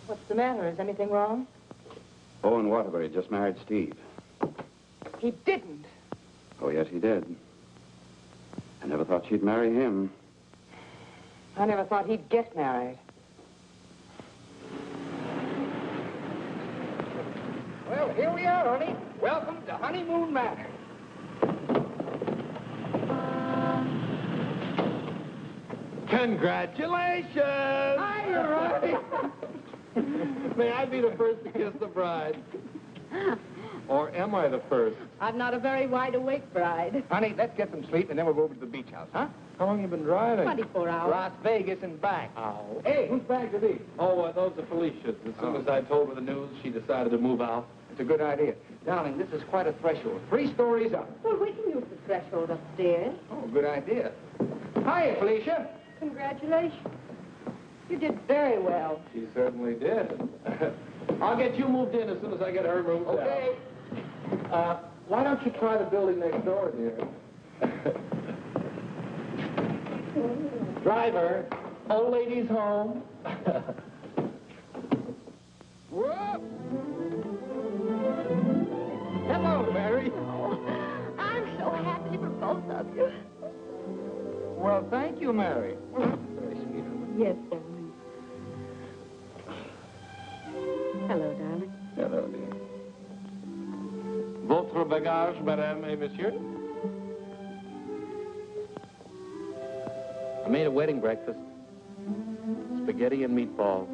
What's the matter? Is anything wrong? Owen Waterbury just married Steve. He didn't. Oh, yes, he did. I never thought she'd marry him. I never thought he'd get married. Well, here we are, honey. Welcome to Honeymoon Manor. Congratulations! Hi, you're right. May I be the first to kiss the bride? Or am I the first? I'm not a very wide-awake bride. Honey, let's get some sleep, and then we'll go over to the beach house, huh? How long you been driving? 24 hours. Las Vegas and back. Ow. Hey, whose bags are these? Oh, those are Felicia's. As soon as I told her the news, she decided to move out. It's a good idea. Darling, this is quite a threshold. 3 stories up. Well, we can use the threshold upstairs. Oh, good idea. Hiya, Felicia. Congratulations. You did very well. She certainly did. I'll get you moved in as soon as I get her moved Okay. out. Why don't you try the building next door, dear? Driver, old lady's home. Whoop. Hello, Mary. Oh, I'm so happy for both of you. Well, thank you, Mary. Very sweet. Yes, darling. Hello, darling. Hello, dear. Votre bagage, madame et monsieur? I made a wedding breakfast. Spaghetti and meatballs.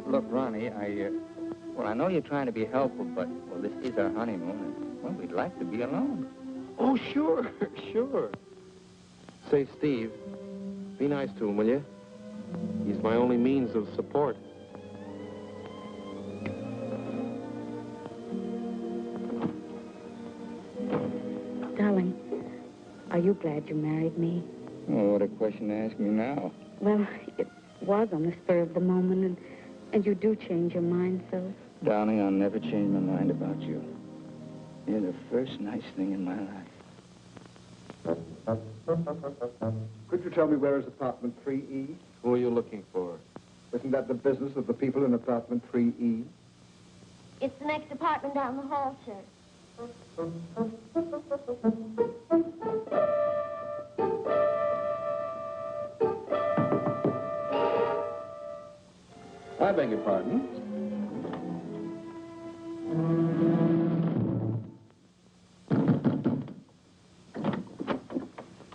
Look, Ronnie, I know you're trying to be helpful, but, well, this is our honeymoon, and, well, we'd like to be alone. Oh, sure, sure. Say, Steve, be nice to him, will you? He's my only means of support. Darling, are you glad you married me? Oh, what a question to ask me now. Well, it was on the spur of the moment, and you do change your mind, so... Darling, I'll never change my mind about you. You're the first nice thing in my life. Could you tell me where is apartment 3E? Who are you looking for? Isn't that the business of the people in apartment 3E? It's the next apartment down the hall, sir. I beg your pardon.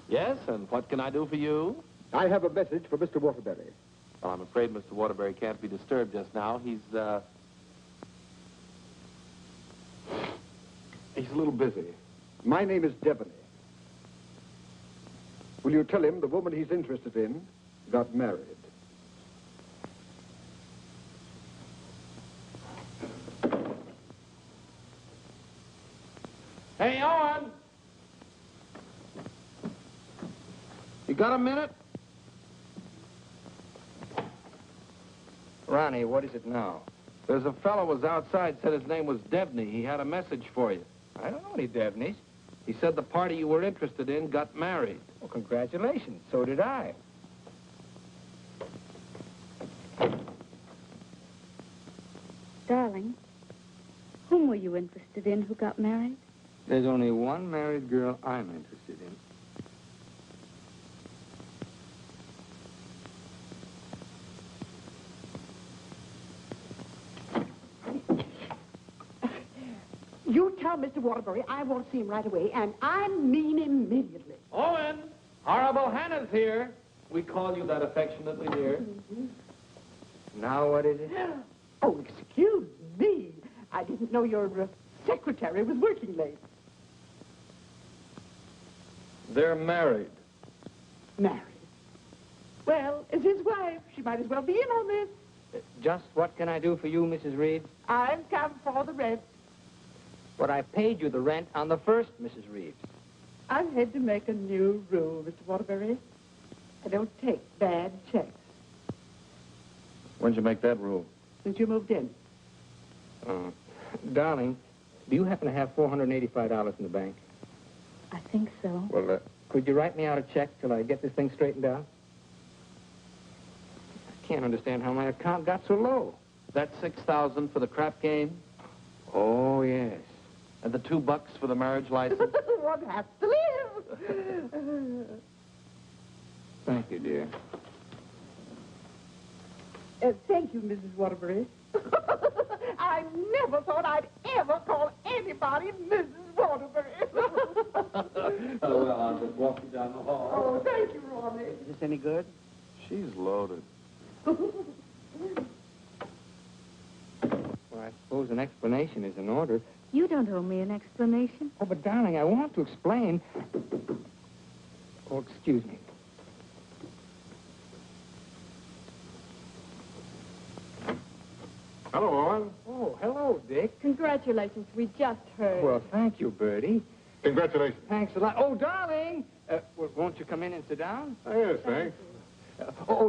Yes, and what can I do for you? I have a message for Mr. Waterbury. Well, I'm afraid Mr. Waterbury can't be disturbed just now. He's a little busy. My name is Devaney. Will you tell him the woman he's interested in got married? Hey, Owen! You got a minute? Ronnie, what is it now? There's a fellow was outside, said his name was Debney. He had a message for you. I don't know any Devneys. He said the party you were interested in got married. Well, congratulations. So did I. Darling, whom were you interested in who got married? There's only one married girl I'm interested in. You tell Mr. Waterbury I want to see him right away, and I mean immediately. Owen! Horrible Hannah's here. We call you that affectionately, dear. Now what is it? Oh, excuse me. I didn't know your secretary was working late. They're married. Married? Well, as his wife, she might as well be in on this. Just what can I do for you, Mrs. Reed? I've come for the rent. But I paid you the rent on the first, Mrs. Reeves. I've had to make a new rule, Mr. Waterbury. I don't take bad checks. When'd you make that rule? Since you moved in. Darling, do you happen to have $485 in the bank? I think so. Well, Could you write me out a check till I get this thing straightened out? I can't understand how my account got so low. that $6,000 for the crap game? Oh, yes. And the $2 for the marriage license? One has to live. Thank you, dear. Thank you, Mrs. Waterbury. I never thought I'd ever call anybody Mrs. Waterbury. Oh, well, I'll just walk you down the hall. Oh, thank you, Ronnie. Is this any good? She's loaded. Well, I suppose an explanation is in order. You don't owe me an explanation. Oh, but darling, I want to explain. Oh, excuse me. Hello, Owen. Oh, hello, Dick. Congratulations, we just heard. Well, thank you, Bertie. Congratulations. Thanks a lot. Oh, darling! Well, won't you come in and sit down? Oh, yes, thanks.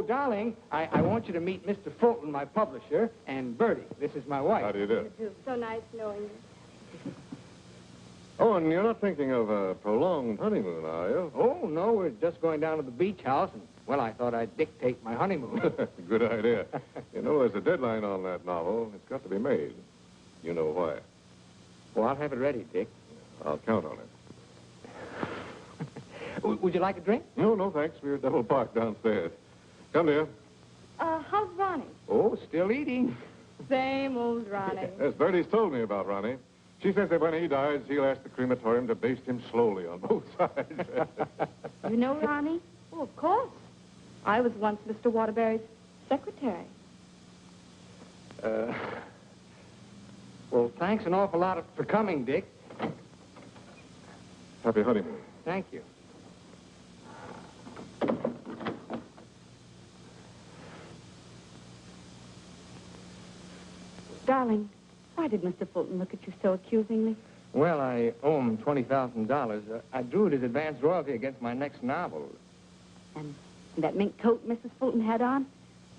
Darling, I want you to meet Mr. Fulton, my publisher, and Bertie. This is my wife. How do you do? So nice knowing you. Owen, you're not thinking of a prolonged honeymoon, are you? Oh, no, we're just going down to the beach house, and, well, I thought I'd dictate my honeymoon. Good idea. You know, there's a deadline on that novel. It's got to be made. You know why. Well, I'll have it ready, Dick. I'll count on it. Would you like a drink? No, no, thanks. We're double parked downstairs. Come, dear. How's Ronnie? Oh, still eating. Same old Ronnie. Yes, Bertie's told me about Ronnie. She says that when he dies, he'll ask the crematorium to baste him slowly on both sides. You know Ronnie? Oh, of course. I was once Mr. Waterbury's secretary. Well, thanks an awful lot for coming, Dick. Happy honeymoon. Thank you. Darling, why did Mr. Fulton look at you so accusingly? Well, I owe him $20,000. I drew it as advance royalty against my next novel. And that mink coat Mrs. Fulton had on,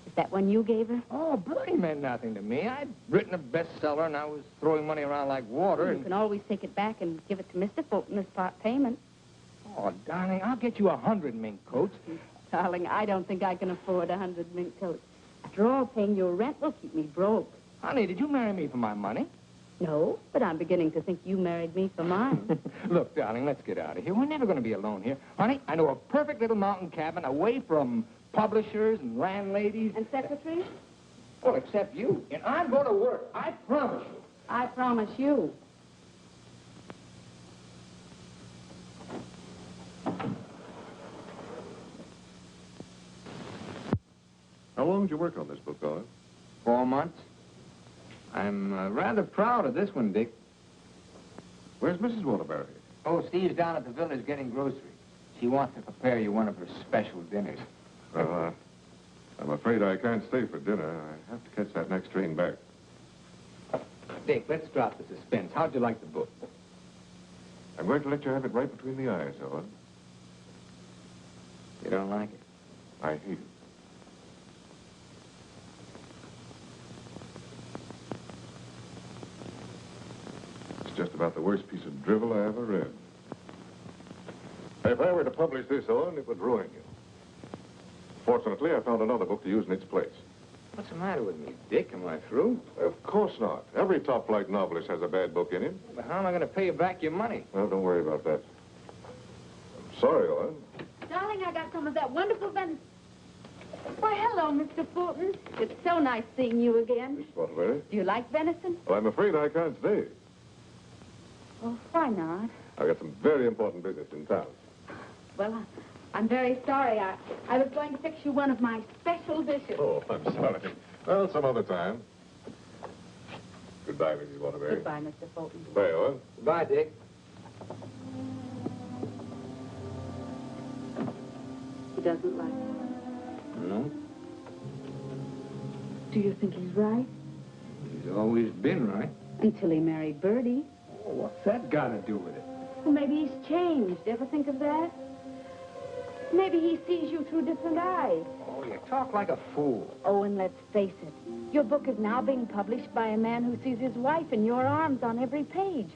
is that one you gave her? Oh, Bertie meant nothing to me. I'd written a bestseller, and I was throwing money around like water. You can always take it back and give it to Mr. Fulton as part payment. Oh, darling, I'll get you 100 mink coats. Darling, I don't think I can afford 100 mink coats. After all, paying your rent will keep me broke. Honey, did you marry me for my money? No, but I'm beginning to think you married me for mine. Look, darling, let's get out of here. We're never going to be alone here. Honey, I know a perfect little mountain cabin away from publishers and landladies. And secretaries? Well, except you. And I'm going to work. I promise you. I promise you. How long did you work on this book, Owen? 4 months. I'm rather proud of this one, Dick. Where's Mrs. Waterbury? Oh, Steve's down at the village getting groceries. She wants to prepare you one of her special dinners. Well, I'm afraid I can't stay for dinner. I have to catch that next train back. Dick, let's drop the suspense. How'd you like the book? I'm going to let you have it right between the eyes, Owen. You don't like it? I hate it. It's just about the worst piece of drivel I ever read. If I were to publish this, Owen, it would ruin you. Fortunately, I found another book to use in its place. What's the matter with me, Dick? Am I through? Of course not. Every top-flight novelist has a bad book in him. But how am I going to pay you back your money? Well, don't worry about that. I'm sorry, Owen. Darling, I got some of that wonderful venison. Why, hello, Mr. Fulton. It's so nice seeing you again. Miss Waterbury. Do you like venison? Well, I'm afraid I can't stay. Oh, why not? I've got some very important business in town. Well, I'm very sorry. I was going to fix you one of my special dishes. Oh, I'm sorry. Well, some other time. Goodbye, Mrs. Waterbury. Goodbye, Mr. Fulton. Goodbye, Owen. Goodbye, Dick. He doesn't like it. No? Do you think he's right? He's always been right. Until he married Bertie. Oh, what's that got to do with it? Well, maybe he's changed. Ever think of that? Maybe he sees you through different eyes. Oh, you talk like a fool. Oh, and let's face it. Your book is now being published by a man who sees his wife in your arms on every page.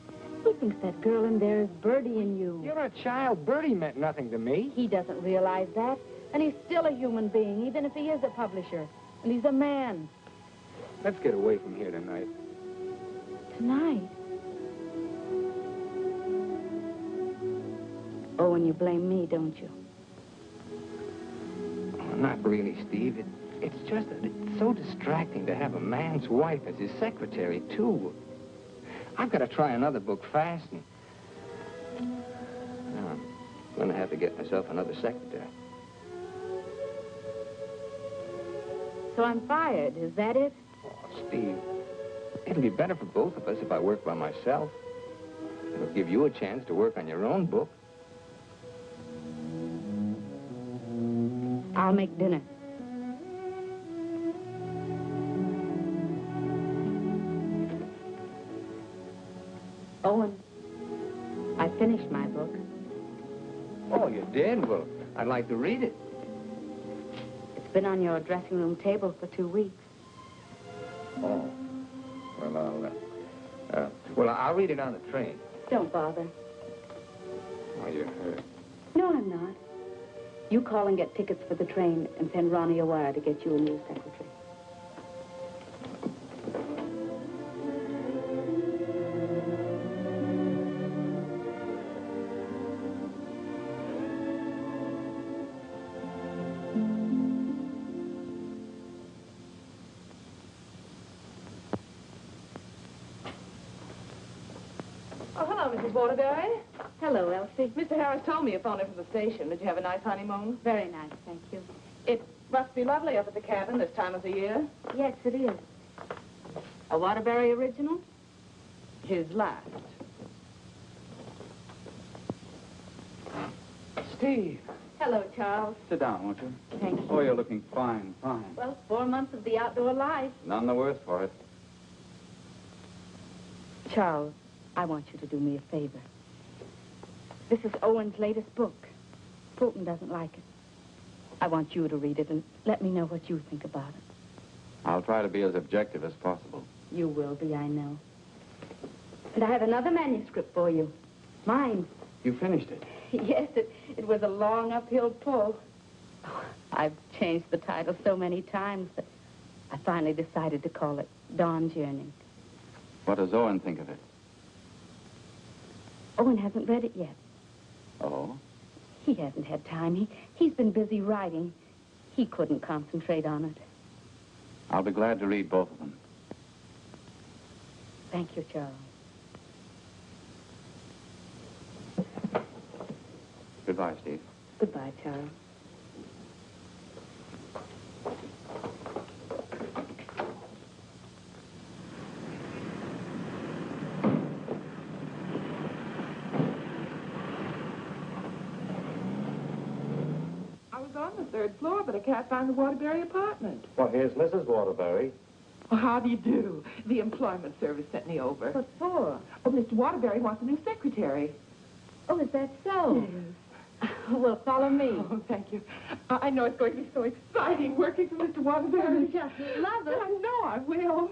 He thinks that girl in there is Bertie in you. You're a child. Bertie meant nothing to me. He doesn't realize that. And he's still a human being, even if he is a publisher. And he's a man. Let's get away from here tonight. Tonight? Oh, and you blame me, don't you? Oh, not really, Steve. It's just that it's so distracting to have a man's wife as his secretary, too. I've got to try another book fast, and I'm going to have to get myself another secretary. So I'm fired, is that it? Oh, Steve, it'll be better for both of us if I work by myself. It'll give you a chance to work on your own book. I'll make dinner. Owen, I finished my book. Oh, you did? Well, I'd like to read it. It's been on your dressing room table for 2 weeks. Oh. Well, I'll read it on the train. Don't bother. Oh, you're hurt. No, I'm not. You call and get tickets for the train and send Ronnie a wire to get you a new secretary. Oh, hello, Mrs. Waterbury. Hello, Elsie. Mr. Harris told me you phoned in from the station. Did you have a nice honeymoon? Very nice, thank you. It must be lovely up at the cabin this time of the year. Yes, it is. A Waterbury original? His last. Steve. Hello, Charles. Sit down, won't you? Thank you. Oh, you're looking fine, fine. Well, 4 months of the outdoor life. None the worse for it. Charles, I want you to do me a favor. This is Owen's latest book. Fulton doesn't like it. I want you to read it and let me know what you think about it. I'll try to be as objective as possible. You will be, I know. And I have another manuscript for you. Mine. You finished it? Yes, it was a long uphill pull. Oh, I've changed the title so many times that I finally decided to call it Dawn's Yearning. What does Owen think of it? Owen hasn't read it yet. Oh? He hasn't had time. He's been busy writing. He couldn't concentrate on it. I'll be glad to read both of them. Thank you, Charles. Goodbye, Steve. Goodbye, Charles. I was on the 3rd floor, but I can't find the Waterbury apartment. Well, here's Mrs. Waterbury. Well, how do you do? The employment service sent me over. What for? Oh, Mr. Waterbury wants a new secretary. Oh, is that so? Yes. Well, follow me. Oh, thank you. I know it's going to be so exciting working for Mr. Waterbury. Oh, just love it. I know I will.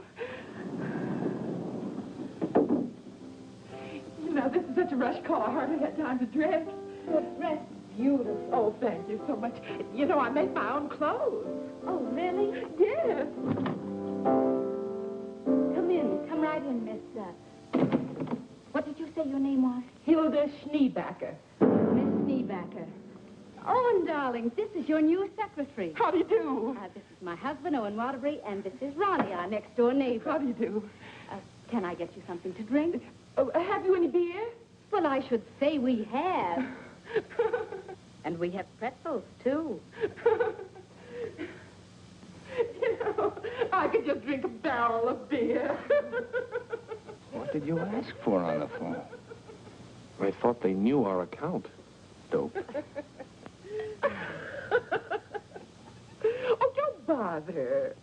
You know, this is such a rush call. I hardly had time to dress. Well, dress beautiful. Oh, thank you so much. You know, I make my own clothes. Oh, really? Yes. Come in. Come right in, Miss... What did you say your name was? Hilda Schneebacker. Miss Schneebacker. Owen, darling, this is your new secretary. How do you do? This is my husband, Owen Waterbury, and this is Ronnie, our next-door neighbor. How do you do? Can I get you something to drink? Oh, have you any beer? Well, I should say we have. And we have pretzels, too. You know, I could just drink a barrel of beer. What did you ask for on the phone? I thought they knew our account. Dope. Oh, don't bother.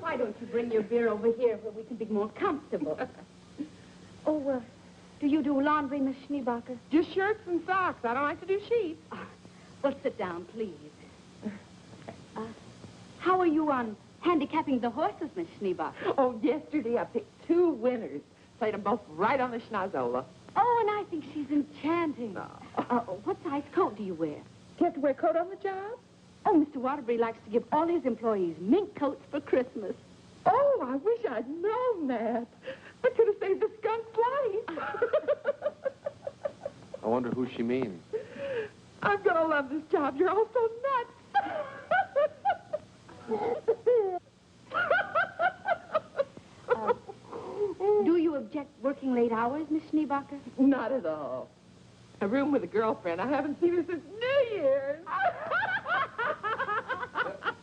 Why don't you bring your beer over here where we can be more comfortable? Oh, do you do laundry, Miss Schneebacher? Just shirts and socks. I don't like to do sheets. Well, sit down, please. How are you on handicapping the horses, Miss Schneebacher? Oh, yesterday I picked 2 winners. Played them both right on the schnozola. Oh, and I think she's enchanting. No. What size coat do you wear? Do you have to wear a coat on the job? Oh, Mr. Waterbury likes to give all his employees mink coats for Christmas. Oh, I wish I'd known that. I could have saved the skunk's life. I wonder who she means. I'm going to love this job. You're all so nuts. Do you object working late hours, Miss Schneebacher? Not at all. A room with a girlfriend. I haven't seen her since New Year's.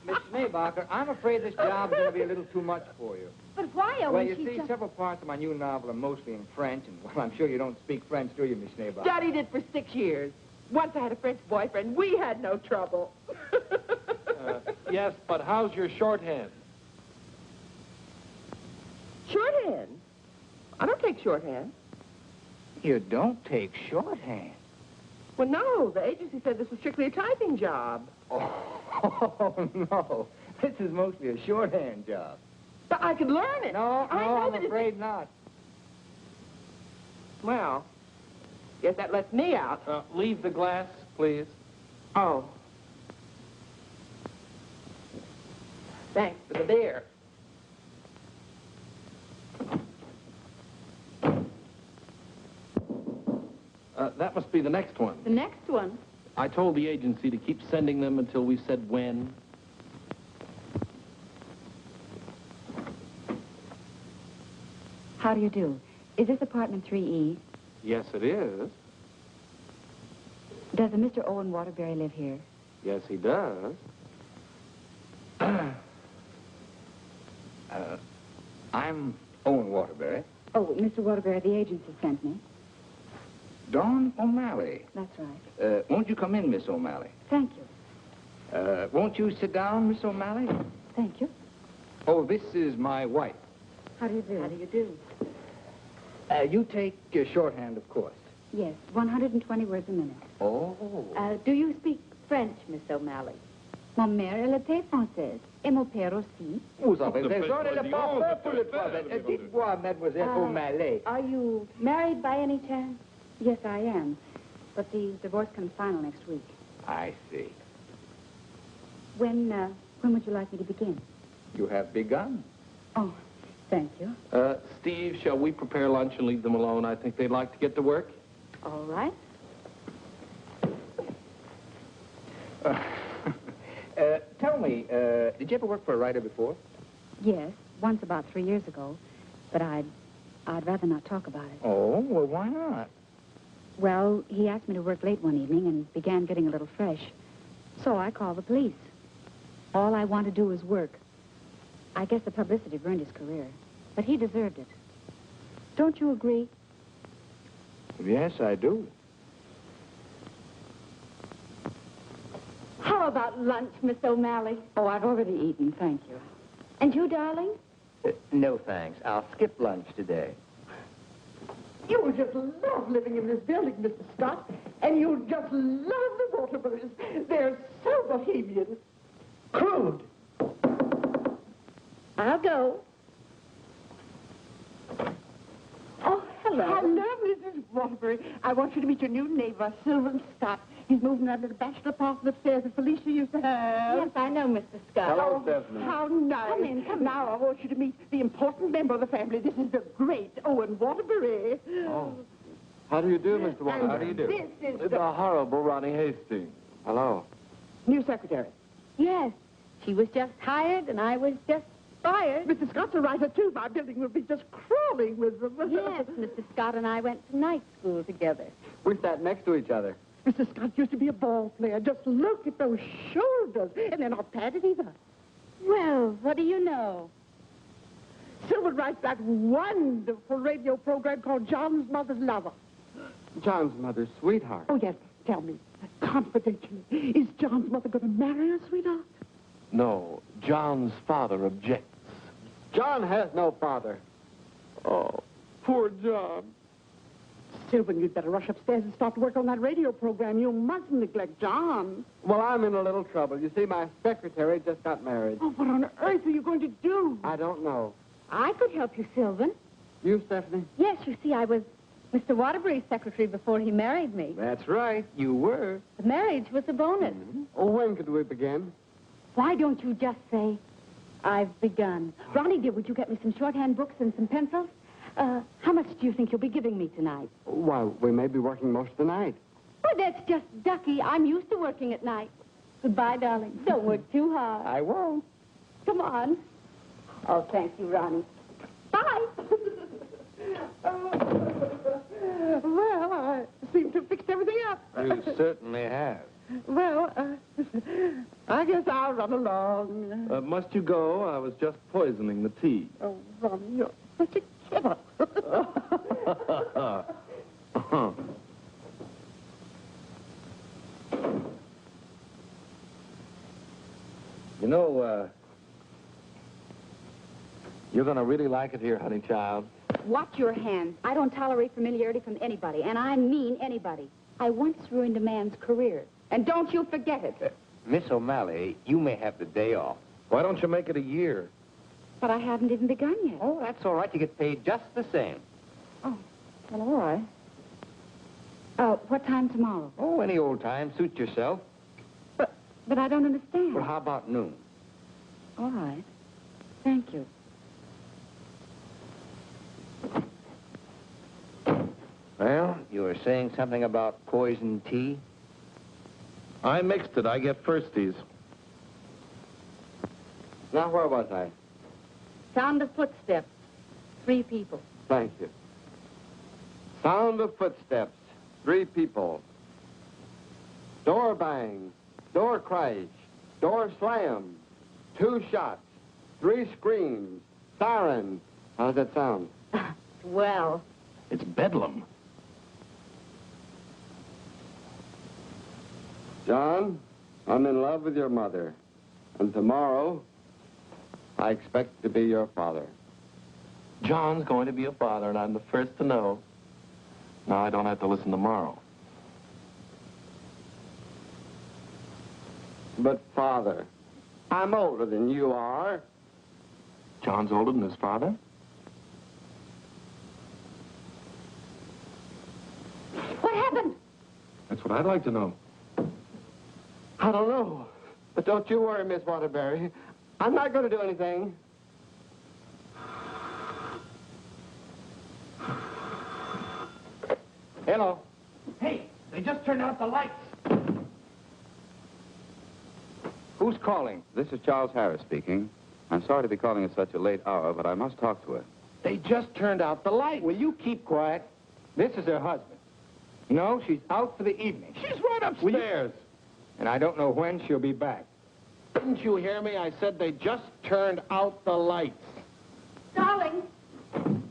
Miss Schneebacher, I'm afraid this job's going to be a little too much for you. But why, Owen? Well, you see, several parts of my new novel are mostly in French, and, well, I'm sure you don't speak French, do you, Miss Schneebacher? Studied it for 6 years. Once I had a French boyfriend. We had no trouble. Yes, but how's your shorthand? Shorthand? I don't take shorthand. You don't take shorthand? Well, no. The agency said this was strictly a typing job. Oh, no. This is mostly a shorthand job. But I could learn it. No, I know I'm that afraid not. Well, guess that lets me out. Leave the glass, please. Oh. Thanks for the beer. That must be the next one. The next one? I told the agency to keep sending them until we said when. How do you do? Is this apartment 3E? Yes, it is. Does a Mr. Owen Waterbury live here? Yes, he does. I'm Owen Waterbury. Oh, Mr. Waterbury, the agency sent me. Dawn O'Malley. That's right. Won't you come in, Miss O'Malley? Thank you. Won't you sit down, Miss O'Malley? Thank you. Oh, this is my wife. How do you do? How do you do? You take shorthand, of course. Yes, 120 words a minute. Oh. Do you speak French, Miss O'Malley? Mon mère, elle était française. Et mon père aussi. Vous avez raison, elle est pas pour le problème. Dites-moi, Mademoiselle O'Malley. Are you married by any chance? Yes, I am. But the divorce comes final next week. I see. When would you like me to begin? You have begun. Oh, thank you. Steve, shall we prepare lunch and leave them alone? I think they'd like to get to work. All right. Tell me, did you ever work for a writer before? Yes, once about 3 years ago. But I'd rather not talk about it. Oh, well, why not? Well, he asked me to work late one evening and began getting a little fresh. So I called the police. All I want to do is work. I guess the publicity burned his career. But he deserved it. Don't you agree? Yes, I do. How about lunch, Miss O'Malley? Oh, I've already eaten, thank you. And you, darling? No, thanks. I'll skip lunch today. You will just love living in this building, Mr. Scott. And you'll just love the Waterburys. They're so bohemian. Crude. I'll go. Oh, hello. Hello, Mrs. Waterbury. I want you to meet your new neighbor, Sylvan Scott. He's moving that little bachelor apartment upstairs that Felicia used to have. Yes, I know, Mr. Scott. Hello, Stephanie. How nice. Come in, come now, I want you to meet the important member of the family. This is the great Owen Waterbury. Oh. How do you do, Mr. Waterbury? And How do you do? This is The horrible Ronnie Hastings. Hello. new secretary. Yes, she was just hired and I was just fired. Mr. Scott's a writer, too. My building will be just crawling with them. Yes, Mr. Scott and I went to night school together. We sat next to each other. Mr. Scott used to be a ball player. Just look at those shoulders. And they're not padded either. Well, what do you know? Sylvan writes that wonderful radio program called John's Mother's Lover. John's mother's sweetheart. Oh, yes. Tell me, confidentially, is John's mother going to marry her, sweetheart? No, John's father objects. John has no father. Oh, poor John. Sylvan, you'd better rush upstairs and start to work on that radio program. You mustn't neglect John. Well, I'm in a little trouble. You see, my secretary just got married. Oh, what on earth are you going to do? I don't know. I could help you, Sylvan. You, Stephanie? Yes, you see, I was Mr. Waterbury's secretary before he married me. That's right. You were. The marriage was a bonus. Oh, when could we begin? Why don't you just say, I've begun? Ronnie, dear, would you get me some shorthand books and some pencils? How much do you think you'll be giving me tonight? Why, we may be working most of the night. Oh, that's just ducky. I'm used to working at night. Goodbye, darling. Don't work too hard. I won't. Come on. Oh, thank you, Ronnie. Bye. Well, I seem to have fixed everything up. You certainly have. Well, I guess I'll run along. Must you go? I was just poisoning the tea. Oh, Ronnie, you're such a kidder. You know, you're going to really like it here, honey child. Watch your hands. I don't tolerate familiarity from anybody, and I mean anybody. I once ruined a man's career, and don't you forget it. Miss O'Malley, you may have the day off. Why don't you make it a year? But I haven't even begun yet. Oh, that's all right. You get paid just the same. Oh, well, all right. What time tomorrow? Oh, any old time. Suit yourself. But I don't understand. Well, how about noon? All right. Thank you. Well, you were saying something about poison tea? I mixed it. I get firsties. Now, where was I? Sound of footsteps. 3 people. Thank you. Sound of footsteps. 3 people. Door bang. Door crash. Door slam. 2 shots. 3 screams. Siren. How does that sound? Well. It's bedlam. John, I'm in love with your mother. And tomorrow, I expect to be your father. John's going to be a father, and I'm the first to know. Now I don't have to listen tomorrow. But, Father, I'm older than you are. John's older than his father? What happened? That's what I'd like to know. I don't know. But don't you worry, Miss Waterbury. I'm not going to do anything. Hello. Hey, they just turned out the lights. Who's calling? This is Charles Harris speaking. I'm sorry to be calling at such a late hour, but I must talk to her. They just turned out the light. Will you keep quiet? This is her husband. No, she's out for the evening. She's right upstairs. And I don't know when she'll be back. Didn't you hear me? I said they just turned out the lights. Darling,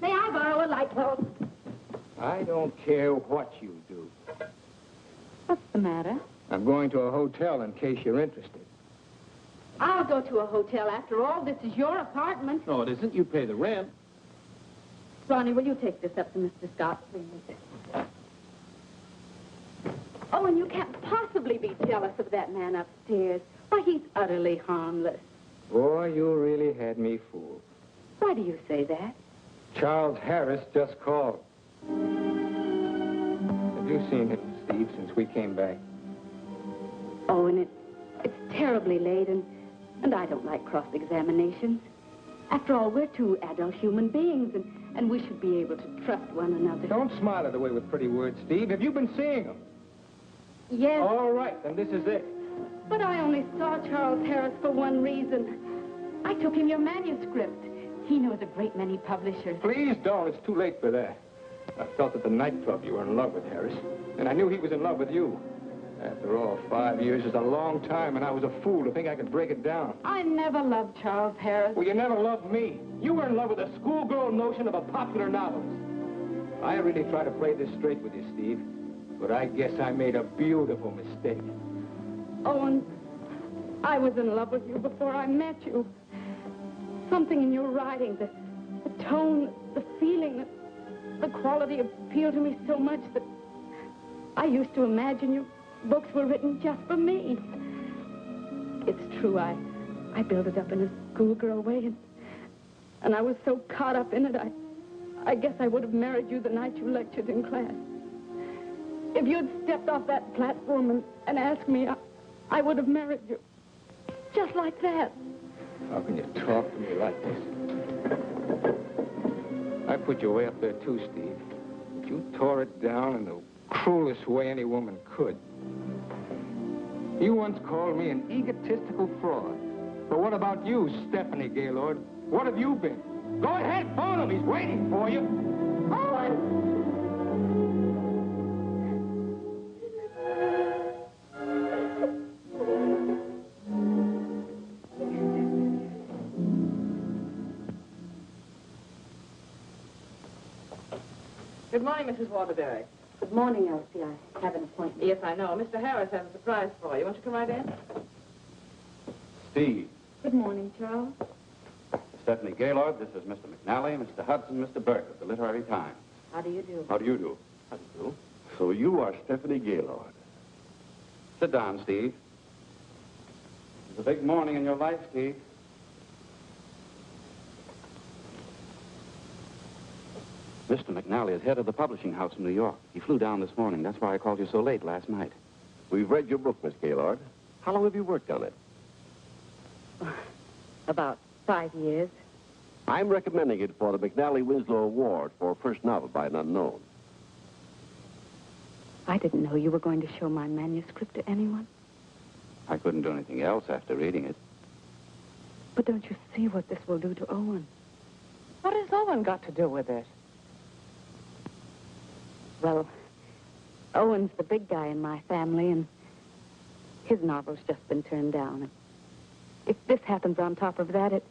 may I borrow a light bulb? I don't care what you do. What's the matter? I'm going to a hotel in case you're interested. I'll go to a hotel. After all, this is your apartment. No, it isn't. You pay the rent. Ronnie, will you take this up to Mr. Scott, please? Oh, and you can't possibly be jealous of that man upstairs. Why, he's utterly harmless. Boy, you really had me fooled. Why do you say that? Charles Harris just called. Have you seen him, Steve, since we came back? Oh, and it's terribly late, and I don't like cross-examinations. After all, we're two adult human beings, and we should be able to trust one another. Don't smile it away with pretty words, Steve. Have you been seeing him? Yes. All right, then this is it. But I only saw Charles Harris for one reason. I took him your manuscript. He knows a great many publishers. Please don't. It's too late for that. I felt at the nightclub you were in love with Harris, and I knew he was in love with you. After all, 5 years is a long time, and I was a fool to think I could break it down. I never loved Charles Harris. Well, you never loved me. You were in love with a schoolgirl notion of a popular novelist. I really try to play this straight with you, Steve, but I guess I made a beautiful mistake. Owen, I was in love with you before I met you. Something in your writing, the tone, the feeling, the quality appealed to me so much that I used to imagine your books were written just for me. It's true, I built it up in a schoolgirl way, and I was so caught up in it, I guess I would have married you the night you lectured in class. If you'd stepped off that platform and asked me, I would have married you. Just like that. How can you talk to me like this? I put you way up there, too, Steve. But you tore it down in the cruelest way any woman could. You once called me an egotistical fraud. But what about you, Stephanie Gaylord? What have you been? Go ahead, phone him. He's waiting for you. Owen! Good morning, Mrs. Waterbury. Good morning, Elsie. I have an appointment. Yes, I know. Mr. Harris has a surprise for you. Won't you come right in? Steve. Good morning, Charles. Stephanie Gaylord, this is Mr. McNally, Mr. Hudson, Mr. Burke of the Literary Times. How do you do? How do you do? How do you do? So you are Stephanie Gaylord. Sit down, Steve. It's a big morning in your life, Steve. Mr. McNally is head of the publishing house in New York. He flew down this morning. That's why I called you so late last night. We've read your book, Miss Gaylord. How long have you worked on it? About 5 years. I'm recommending it for the McNally Winslow Award for first novel by an unknown. I didn't know you were going to show my manuscript to anyone. I couldn't do anything else after reading it. But don't you see what this will do to Owen? What has Owen got to do with it? Well, Owen's the big guy in my family, and his novel's just been turned down. And if this happens on top of that, it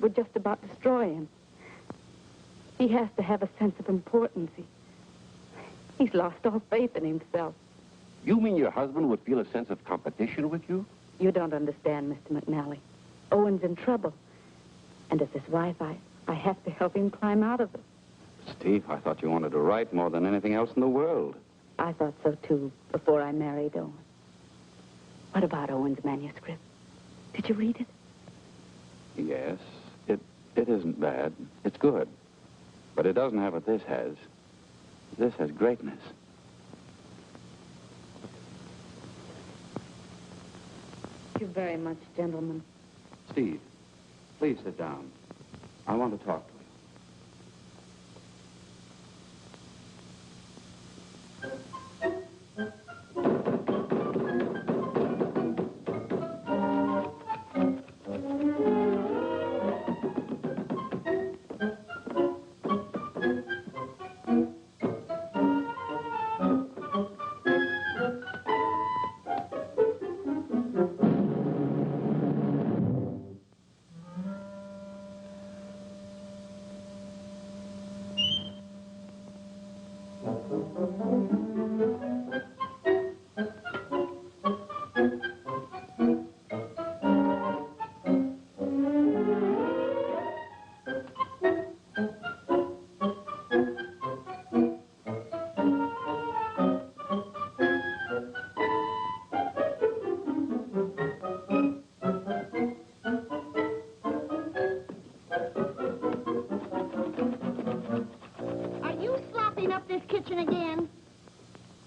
would just about destroy him. He has to have a sense of importance. He's lost all faith in himself. You mean your husband would feel a sense of competition with you? You don't understand, Mr. McNally. Owen's in trouble. And as his wife, I have to help him climb out of it. Steve, I thought you wanted to write more than anything else in the world. I thought so, too, before I married Owen. What about Owen's manuscript? Did you read it? Yes, it isn't bad. It's good. But it doesn't have what this has. This has greatness. Thank you very much, gentlemen. Steve, please sit down. I want to talk to you.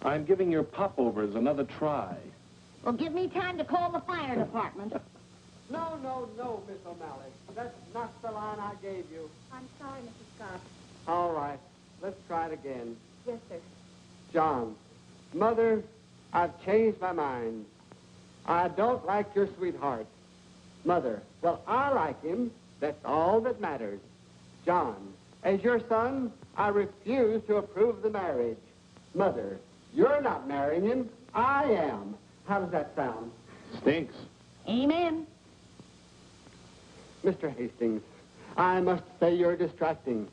I'm giving your popovers another try. Well, give me time to call the fire department. No, Miss O'Malley. That's not the line I gave you. I'm sorry, Mrs. Scott. All right. Let's try it again. Yes, sir. John, Mother, I've changed my mind. I don't like your sweetheart. Mother, well, I like him. That's all that matters. John, as your son, I refuse to approve the marriage. Mother, you're not marrying him. I am. How does that sound? Stinks. Amen. Mr. Hastings, I must say you're distracting.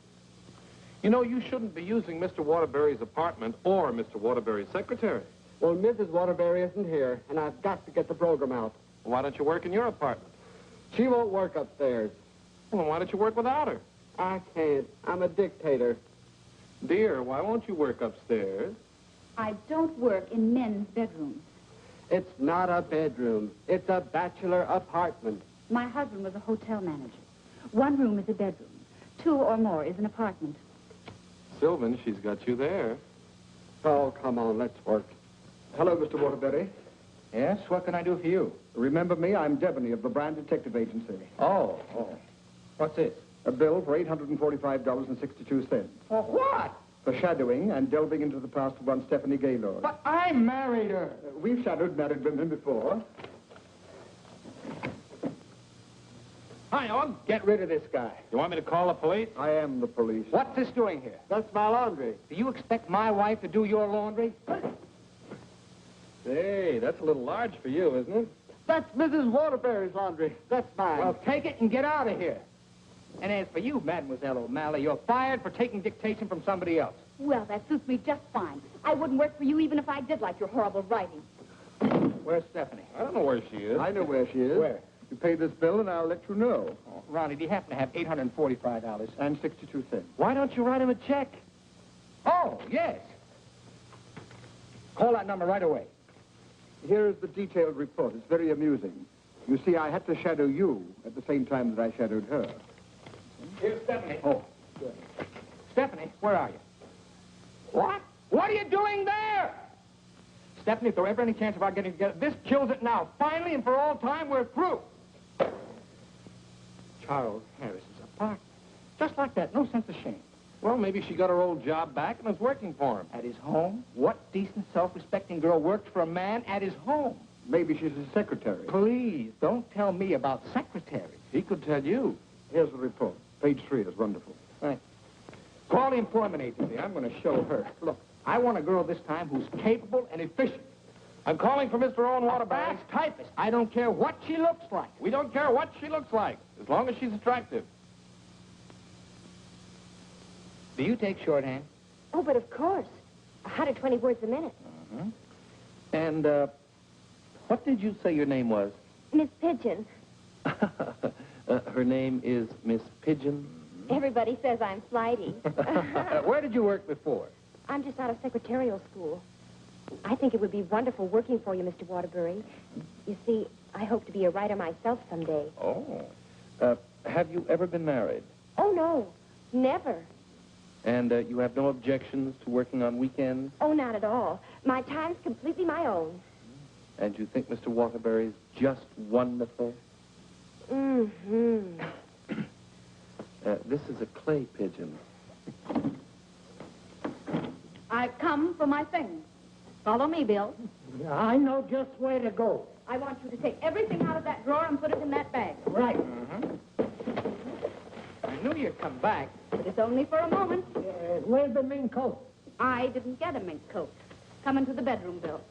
You know, you shouldn't be using Mr. Waterbury's apartment or Mr. Waterbury's secretary. Well, Mrs. Waterbury isn't here, and I've got to get the program out. Why don't you work in your apartment? She won't work upstairs. Well, why don't you work without her? I can't. I'm a dictator. Dear, why won't you work upstairs? I don't work in men's bedrooms. It's not a bedroom. It's a bachelor apartment. My husband was a hotel manager. One room is a bedroom. Two or more is an apartment. Sylvan, she's got you there. Oh, come on, let's work. Hello, Mr. Waterbury. Yes, what can I do for you? Remember me? I'm Devaney of the Brand Detective Agency. Oh. What's this? A bill for $845.62. For what? For shadowing and delving into the past of one Stephanie Gaylord. But I married her. We've shadowed married women before. Hi, Owen. Get rid of this guy. You want me to call the police? I am the police. What's this doing here? That's my laundry. Do you expect my wife to do your laundry? Hey, that's a little large for you, isn't it? That's Mrs. Waterbury's laundry. That's mine. Well, take it and get out of here. And as for you, Mademoiselle O'Malley, you're fired for taking dictation from somebody else. Well, that suits me just fine. I wouldn't work for you even if I did like your horrible writing. Where's Stephanie? I don't know where she is. I know where she is. Where? You pay this bill and I'll let you know. Oh, Ronnie, do you happen to have $845? And 62 cents. Why don't you write him a check? Oh, yes. Call that number right away. Here's the detailed report. It's very amusing. You see, I had to shadow you at the same time that I shadowed her. Here's Stephanie. Oh, good. Stephanie, where are you? What? What are you doing there? Stephanie, if there were ever any chance of our getting together, this kills it now. Finally and for all time, we're through. Charles Harris's apartment. Just like that, no sense of shame. Well, maybe she got her old job back and is working for him. At his home? What decent, self-respecting girl works for a man at his home? Maybe she's his secretary. Please, don't tell me about secretaries. He could tell you. Here's the report. Page 3 is wonderful. Right. Call the employment agency. I'm going to show her. Look, I want a girl this time who's capable and efficient. I'm calling for Mr. Owen Waterbury. Fast typist. I don't care what she looks like. We don't care what she looks like, as long as she's attractive. Do you take shorthand? Oh, but of course. 120 words a minute. Uh-huh. And, what did you say your name was? Miss Pigeon. Her name is Miss Pigeon? Everybody says I'm flighty. Where did you work before? I'm just out of secretarial school. I think it would be wonderful working for you, Mr. Waterbury. You see, I hope to be a writer myself someday. Oh. Have you ever been married? Oh, no. Never. And you have no objections to working on weekends? Oh, not at all. My time's completely my own. And you think Mr. Waterbury's just wonderful? Mm-hmm. This is a clay pigeon. I've come for my things. Follow me, Bill. I know just where to go. I want you to take everything out of that drawer and put it in that bag. Right. I knew you'd come back. But it's only for a moment. Where's the mink coat? I didn't get a mink coat. Come into the bedroom, Bill.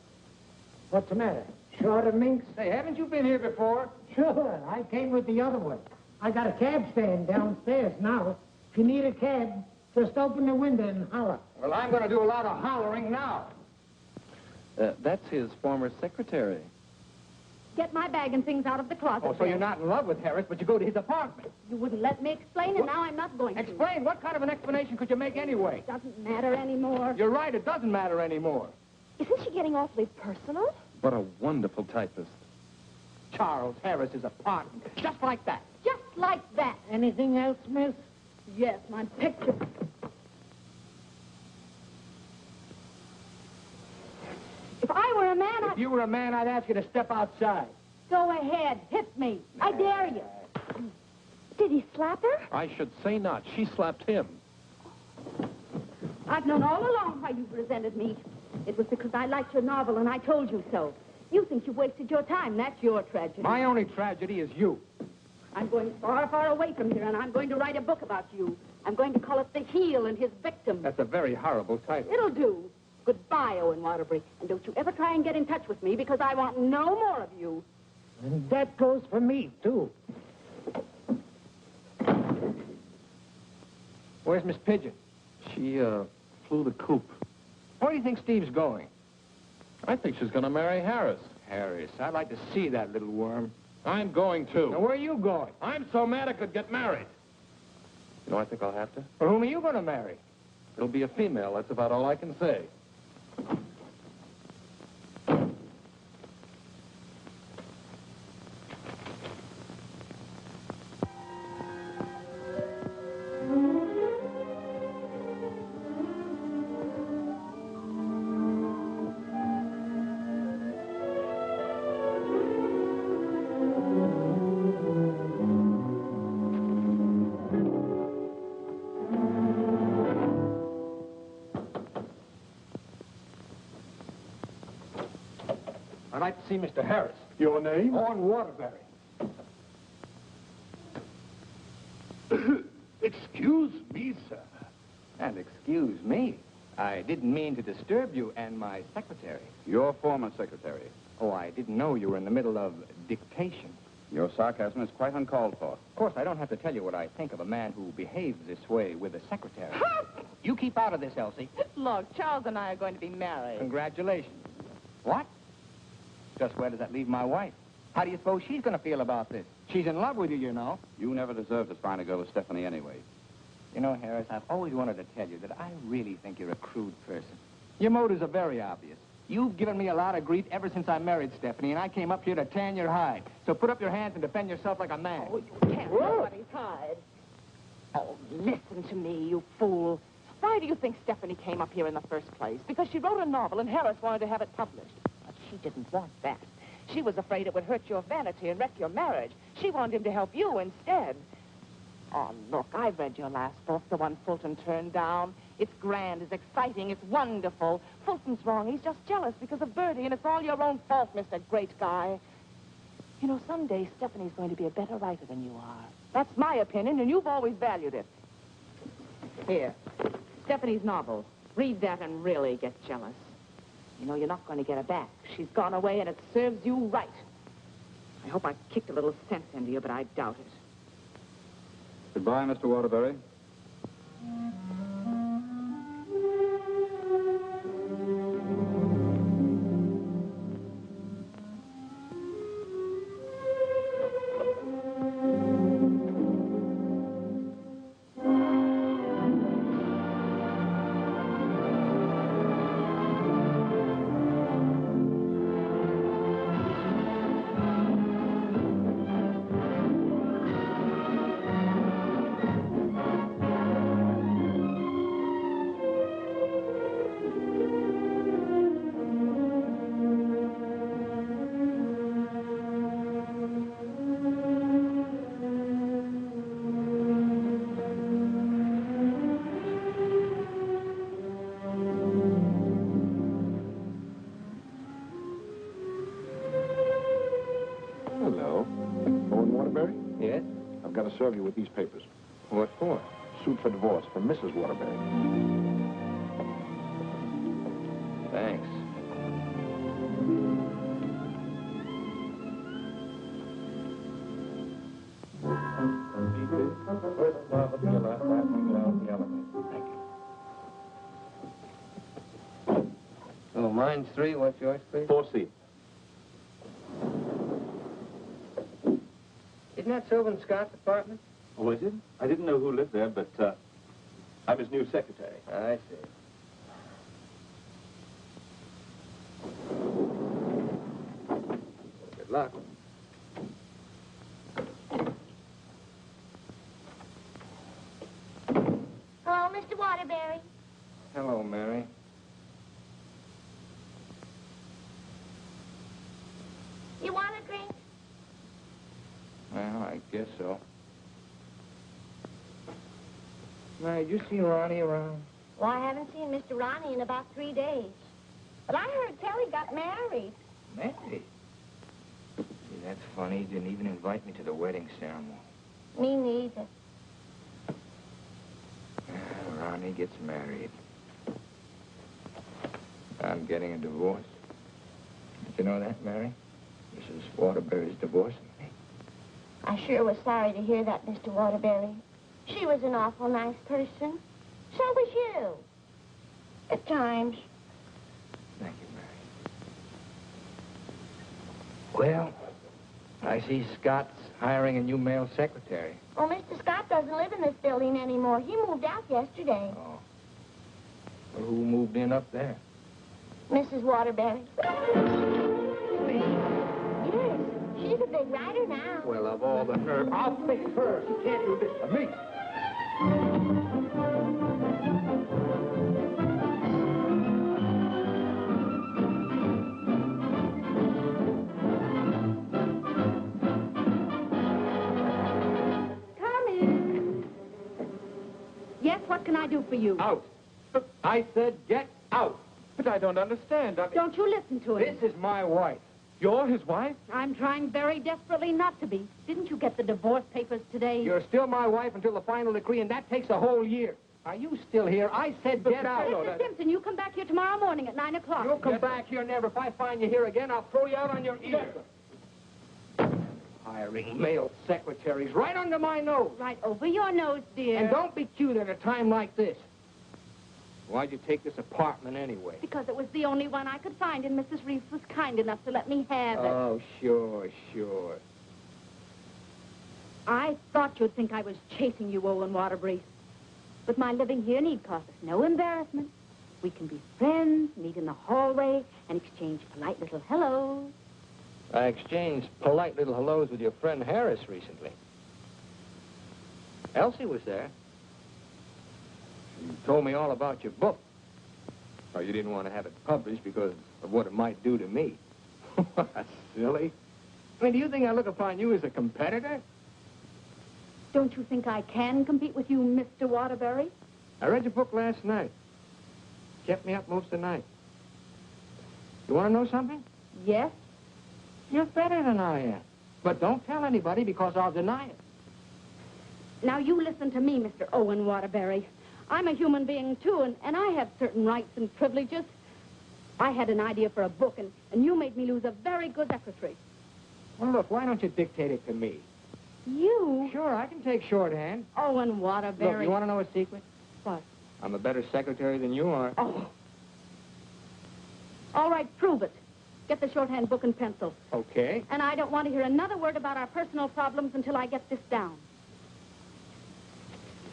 What's the matter? Short of minks? Say, haven't you been here before? Sure, I came with the other one. I got a cab stand downstairs now. If you need a cab, just open the window and holler. Well, I'm going to do a lot of hollering now. That's his former secretary. Get my bag and things out of the closet. Oh, so you're not in love with Harris, but you go to his apartment. You wouldn't let me explain, and now I'm not going to. Explain? What kind of an explanation could you make anyway? Doesn't matter anymore. You're right, it doesn't matter anymore. Isn't she getting awfully personal? What a wonderful typist. Charles Harris's apartment. Just like that. Just like that. Anything else, miss? Yes, my picture. If I were a man, If you were a man, I'd ask you to step outside. Go ahead, hit me. I dare you. Did he slap her? I should say not. She slapped him. I've known all along why you've resented me. It was because I liked your novel, and I told you so. You think you've wasted your time. That's your tragedy. My only tragedy is you. I'm going far, far away from here, and I'm going to write a book about you. I'm going to call it The Heel and His Victim. That's a very horrible title. It'll do. Goodbye, Owen Waterbury. And don't you ever try and get in touch with me, because I want no more of you. And that goes for me, too. Where's Miss Pigeon? She, flew the coop. Where do you think Steve's going? I think she's going to marry Harris. Harris. I'd like to see that little worm. I'm going to. Now, where are you going? I'm so mad I could get married. You know, I think I'll have to. Well, whom are you going to marry? It'll be a female. That's about all I can say. I'd like to see Mr. Harris. Your name? Owen Waterbury. Excuse me, sir. And excuse me. I didn't mean to disturb you and my secretary. Your former secretary. Oh, I didn't know you were in the middle of dictation. Your sarcasm is quite uncalled for. Of course, I don't have to tell you what I think of a man who behaves this way with a secretary. You keep out of this, Elsie. Look, Charles and I are going to be married. Congratulations. What? Just where does that leave my wife? How do you suppose she's going to feel about this? She's in love with you, you know. You never deserved to find a girl with Stephanie anyway. You know, Harris, I've always wanted to tell you that I really think you're a crude person. Your motives are very obvious. You've given me a lot of grief ever since I married Stephanie, and I came up here to tan your hide. So put up your hands and defend yourself like a man. Oh, you can't nobody's hide. Oh, listen to me, you fool. Why do you think Stephanie came up here in the first place? Because she wrote a novel and Harris wanted to have it published. But she didn't want that. She was afraid it would hurt your vanity and wreck your marriage. She wanted him to help you instead. Oh, look, I've read your last book, the one Fulton turned down. It's grand, it's exciting, it's wonderful. Fulton's wrong. He's just jealous because of Bertie, and it's all your own fault, Mr. Great Guy. You know, someday Stephanie's going to be a better writer than you are. That's my opinion, and you've always valued it. Here, Stephanie's novel. Read that and really get jealous. You know, you're not going to get her back. She's gone away, and it serves you right. I hope I kicked a little sense into you, but I doubt it. Goodbye, Mr. Waterbury. Waterbury? Yes? I've got to serve you with these papers. What for? Suit for divorce from Mrs. Waterbury. Thanks. Oh, mine's 3. What's yours, please? 4C. Isn't that Sylvan Scott's apartment? Oh, is it? I didn't know who lived there, but I'm his new secretary. I see. Good luck. Hello, Mr. Waterbury. Hello, Mary. You want a drink? Well, I guess so. Mary, did you see Ronnie around? Well, I haven't seen Mr. Ronnie in about 3 days. But I heard Telly got married. Married? See, that's funny. He didn't even invite me to the wedding ceremony. Me neither. Ronnie gets married. I'm getting a divorce. Did you know that, Mary? Mrs. Waterbury's divorcing me. I sure was sorry to hear that, Mr. Waterbury. She was an awful nice person. So was you. At times. Thank you, Mary. Well, I see Scott's hiring a new male secretary. Oh, Mr. Scott doesn't live in this building anymore. He moved out yesterday. Oh. Well, who moved in up there? Mrs. Waterbury. Yes, she's a big writer now. Well, of all the nerve, I'll fix her. She can't do this to me. Yes, what can I do for you? Out. I said get out. But I don't understand. Don't you listen to him. This is my wife. You're his wife? I'm trying very desperately not to be. Didn't you get the divorce papers today? You're still my wife until the final decree, and that takes a whole year. Are you still here? I said get out. Mr. Simpson, you come back here tomorrow morning at 9 o'clock. You'll come back here never. If I find you here again, I'll throw you out on your ear. Hiring male secretaries right under my nose. Right over your nose, dear. And don't be cute at a time like this. Why'd you take this apartment anyway? Because it was the only one I could find, and Mrs. Reeves was kind enough to let me have it. Oh, sure, sure. I thought you'd think I was chasing you, Owen Waterbury. But my living here need cause us no embarrassment. We can be friends, meet in the hallway, and exchange polite little hellos. I exchanged polite little hellos with your friend Harris recently. Elsie was there. You told me all about your book. Oh, you didn't want to have it published because of what it might do to me. Silly. I mean, do you think I look upon you as a competitor? Don't you think I can compete with you, Mr. Waterbury? I read your book last night. Kept me up most of the night. You want to know something? Yes. You're better than I am. But don't tell anybody because I'll deny it. Now, you listen to me, Mr. Owen Waterbury. I'm a human being, too, and I have certain rights and privileges. I had an idea for a book, and you made me lose a very good secretary. Well, look, why don't you dictate it to me? You? Sure, I can take shorthand. Owen Waterbury. Look, you want to know a secret? What? I'm a better secretary than you are. Oh. All right, prove it. Get the shorthand book and pencil. Okay. And I don't want to hear another word about our personal problems until I get this down.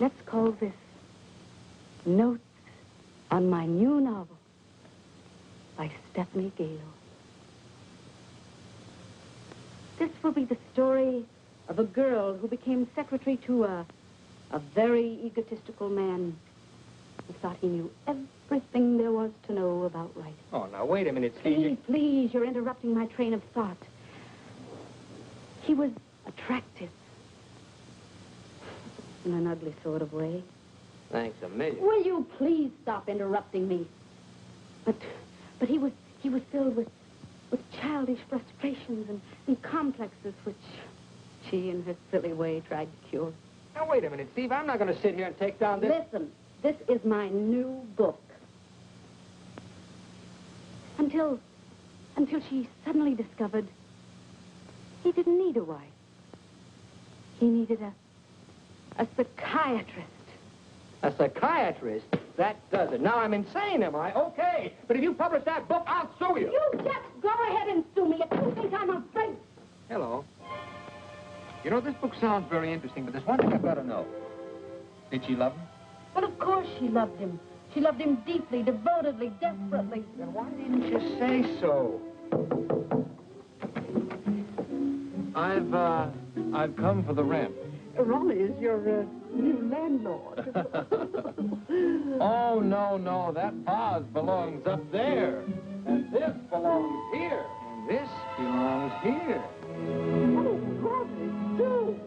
Let's call this Notes on My New Novel by Stephanie Gaylor. This will be the story of a girl who became secretary to a very egotistical man who thought he knew everything there was to know about writing. Oh, now, wait a minute, Please, please, you're interrupting my train of thought. He was attractive. In an ugly sort of way. Thanks a million. Will you please stop interrupting me? But he was filled with childish frustrations and complexes which she, in her silly way, tried to cure. Now, wait a minute, Steve. I'm not going to sit here and take down this... Listen, this is my new book. Until she suddenly discovered he didn't need a wife. He needed a psychiatrist. A psychiatrist? That does it. Now I'm insane, am I? Okay. But if you publish that book, I'll sue you. You just go ahead and sue me if you think I'm afraid. Hello. You know, this book sounds very interesting, but there's one thing I've got to know. Did she love him? Well, of course she loved him. She loved him deeply, devotedly, desperately. Then why didn't you say so? I've come for the rent. Ronnie is your new landlord. Oh, no, that vase belongs up there. And this belongs here. And this belongs here. Oh, Ronnie, do.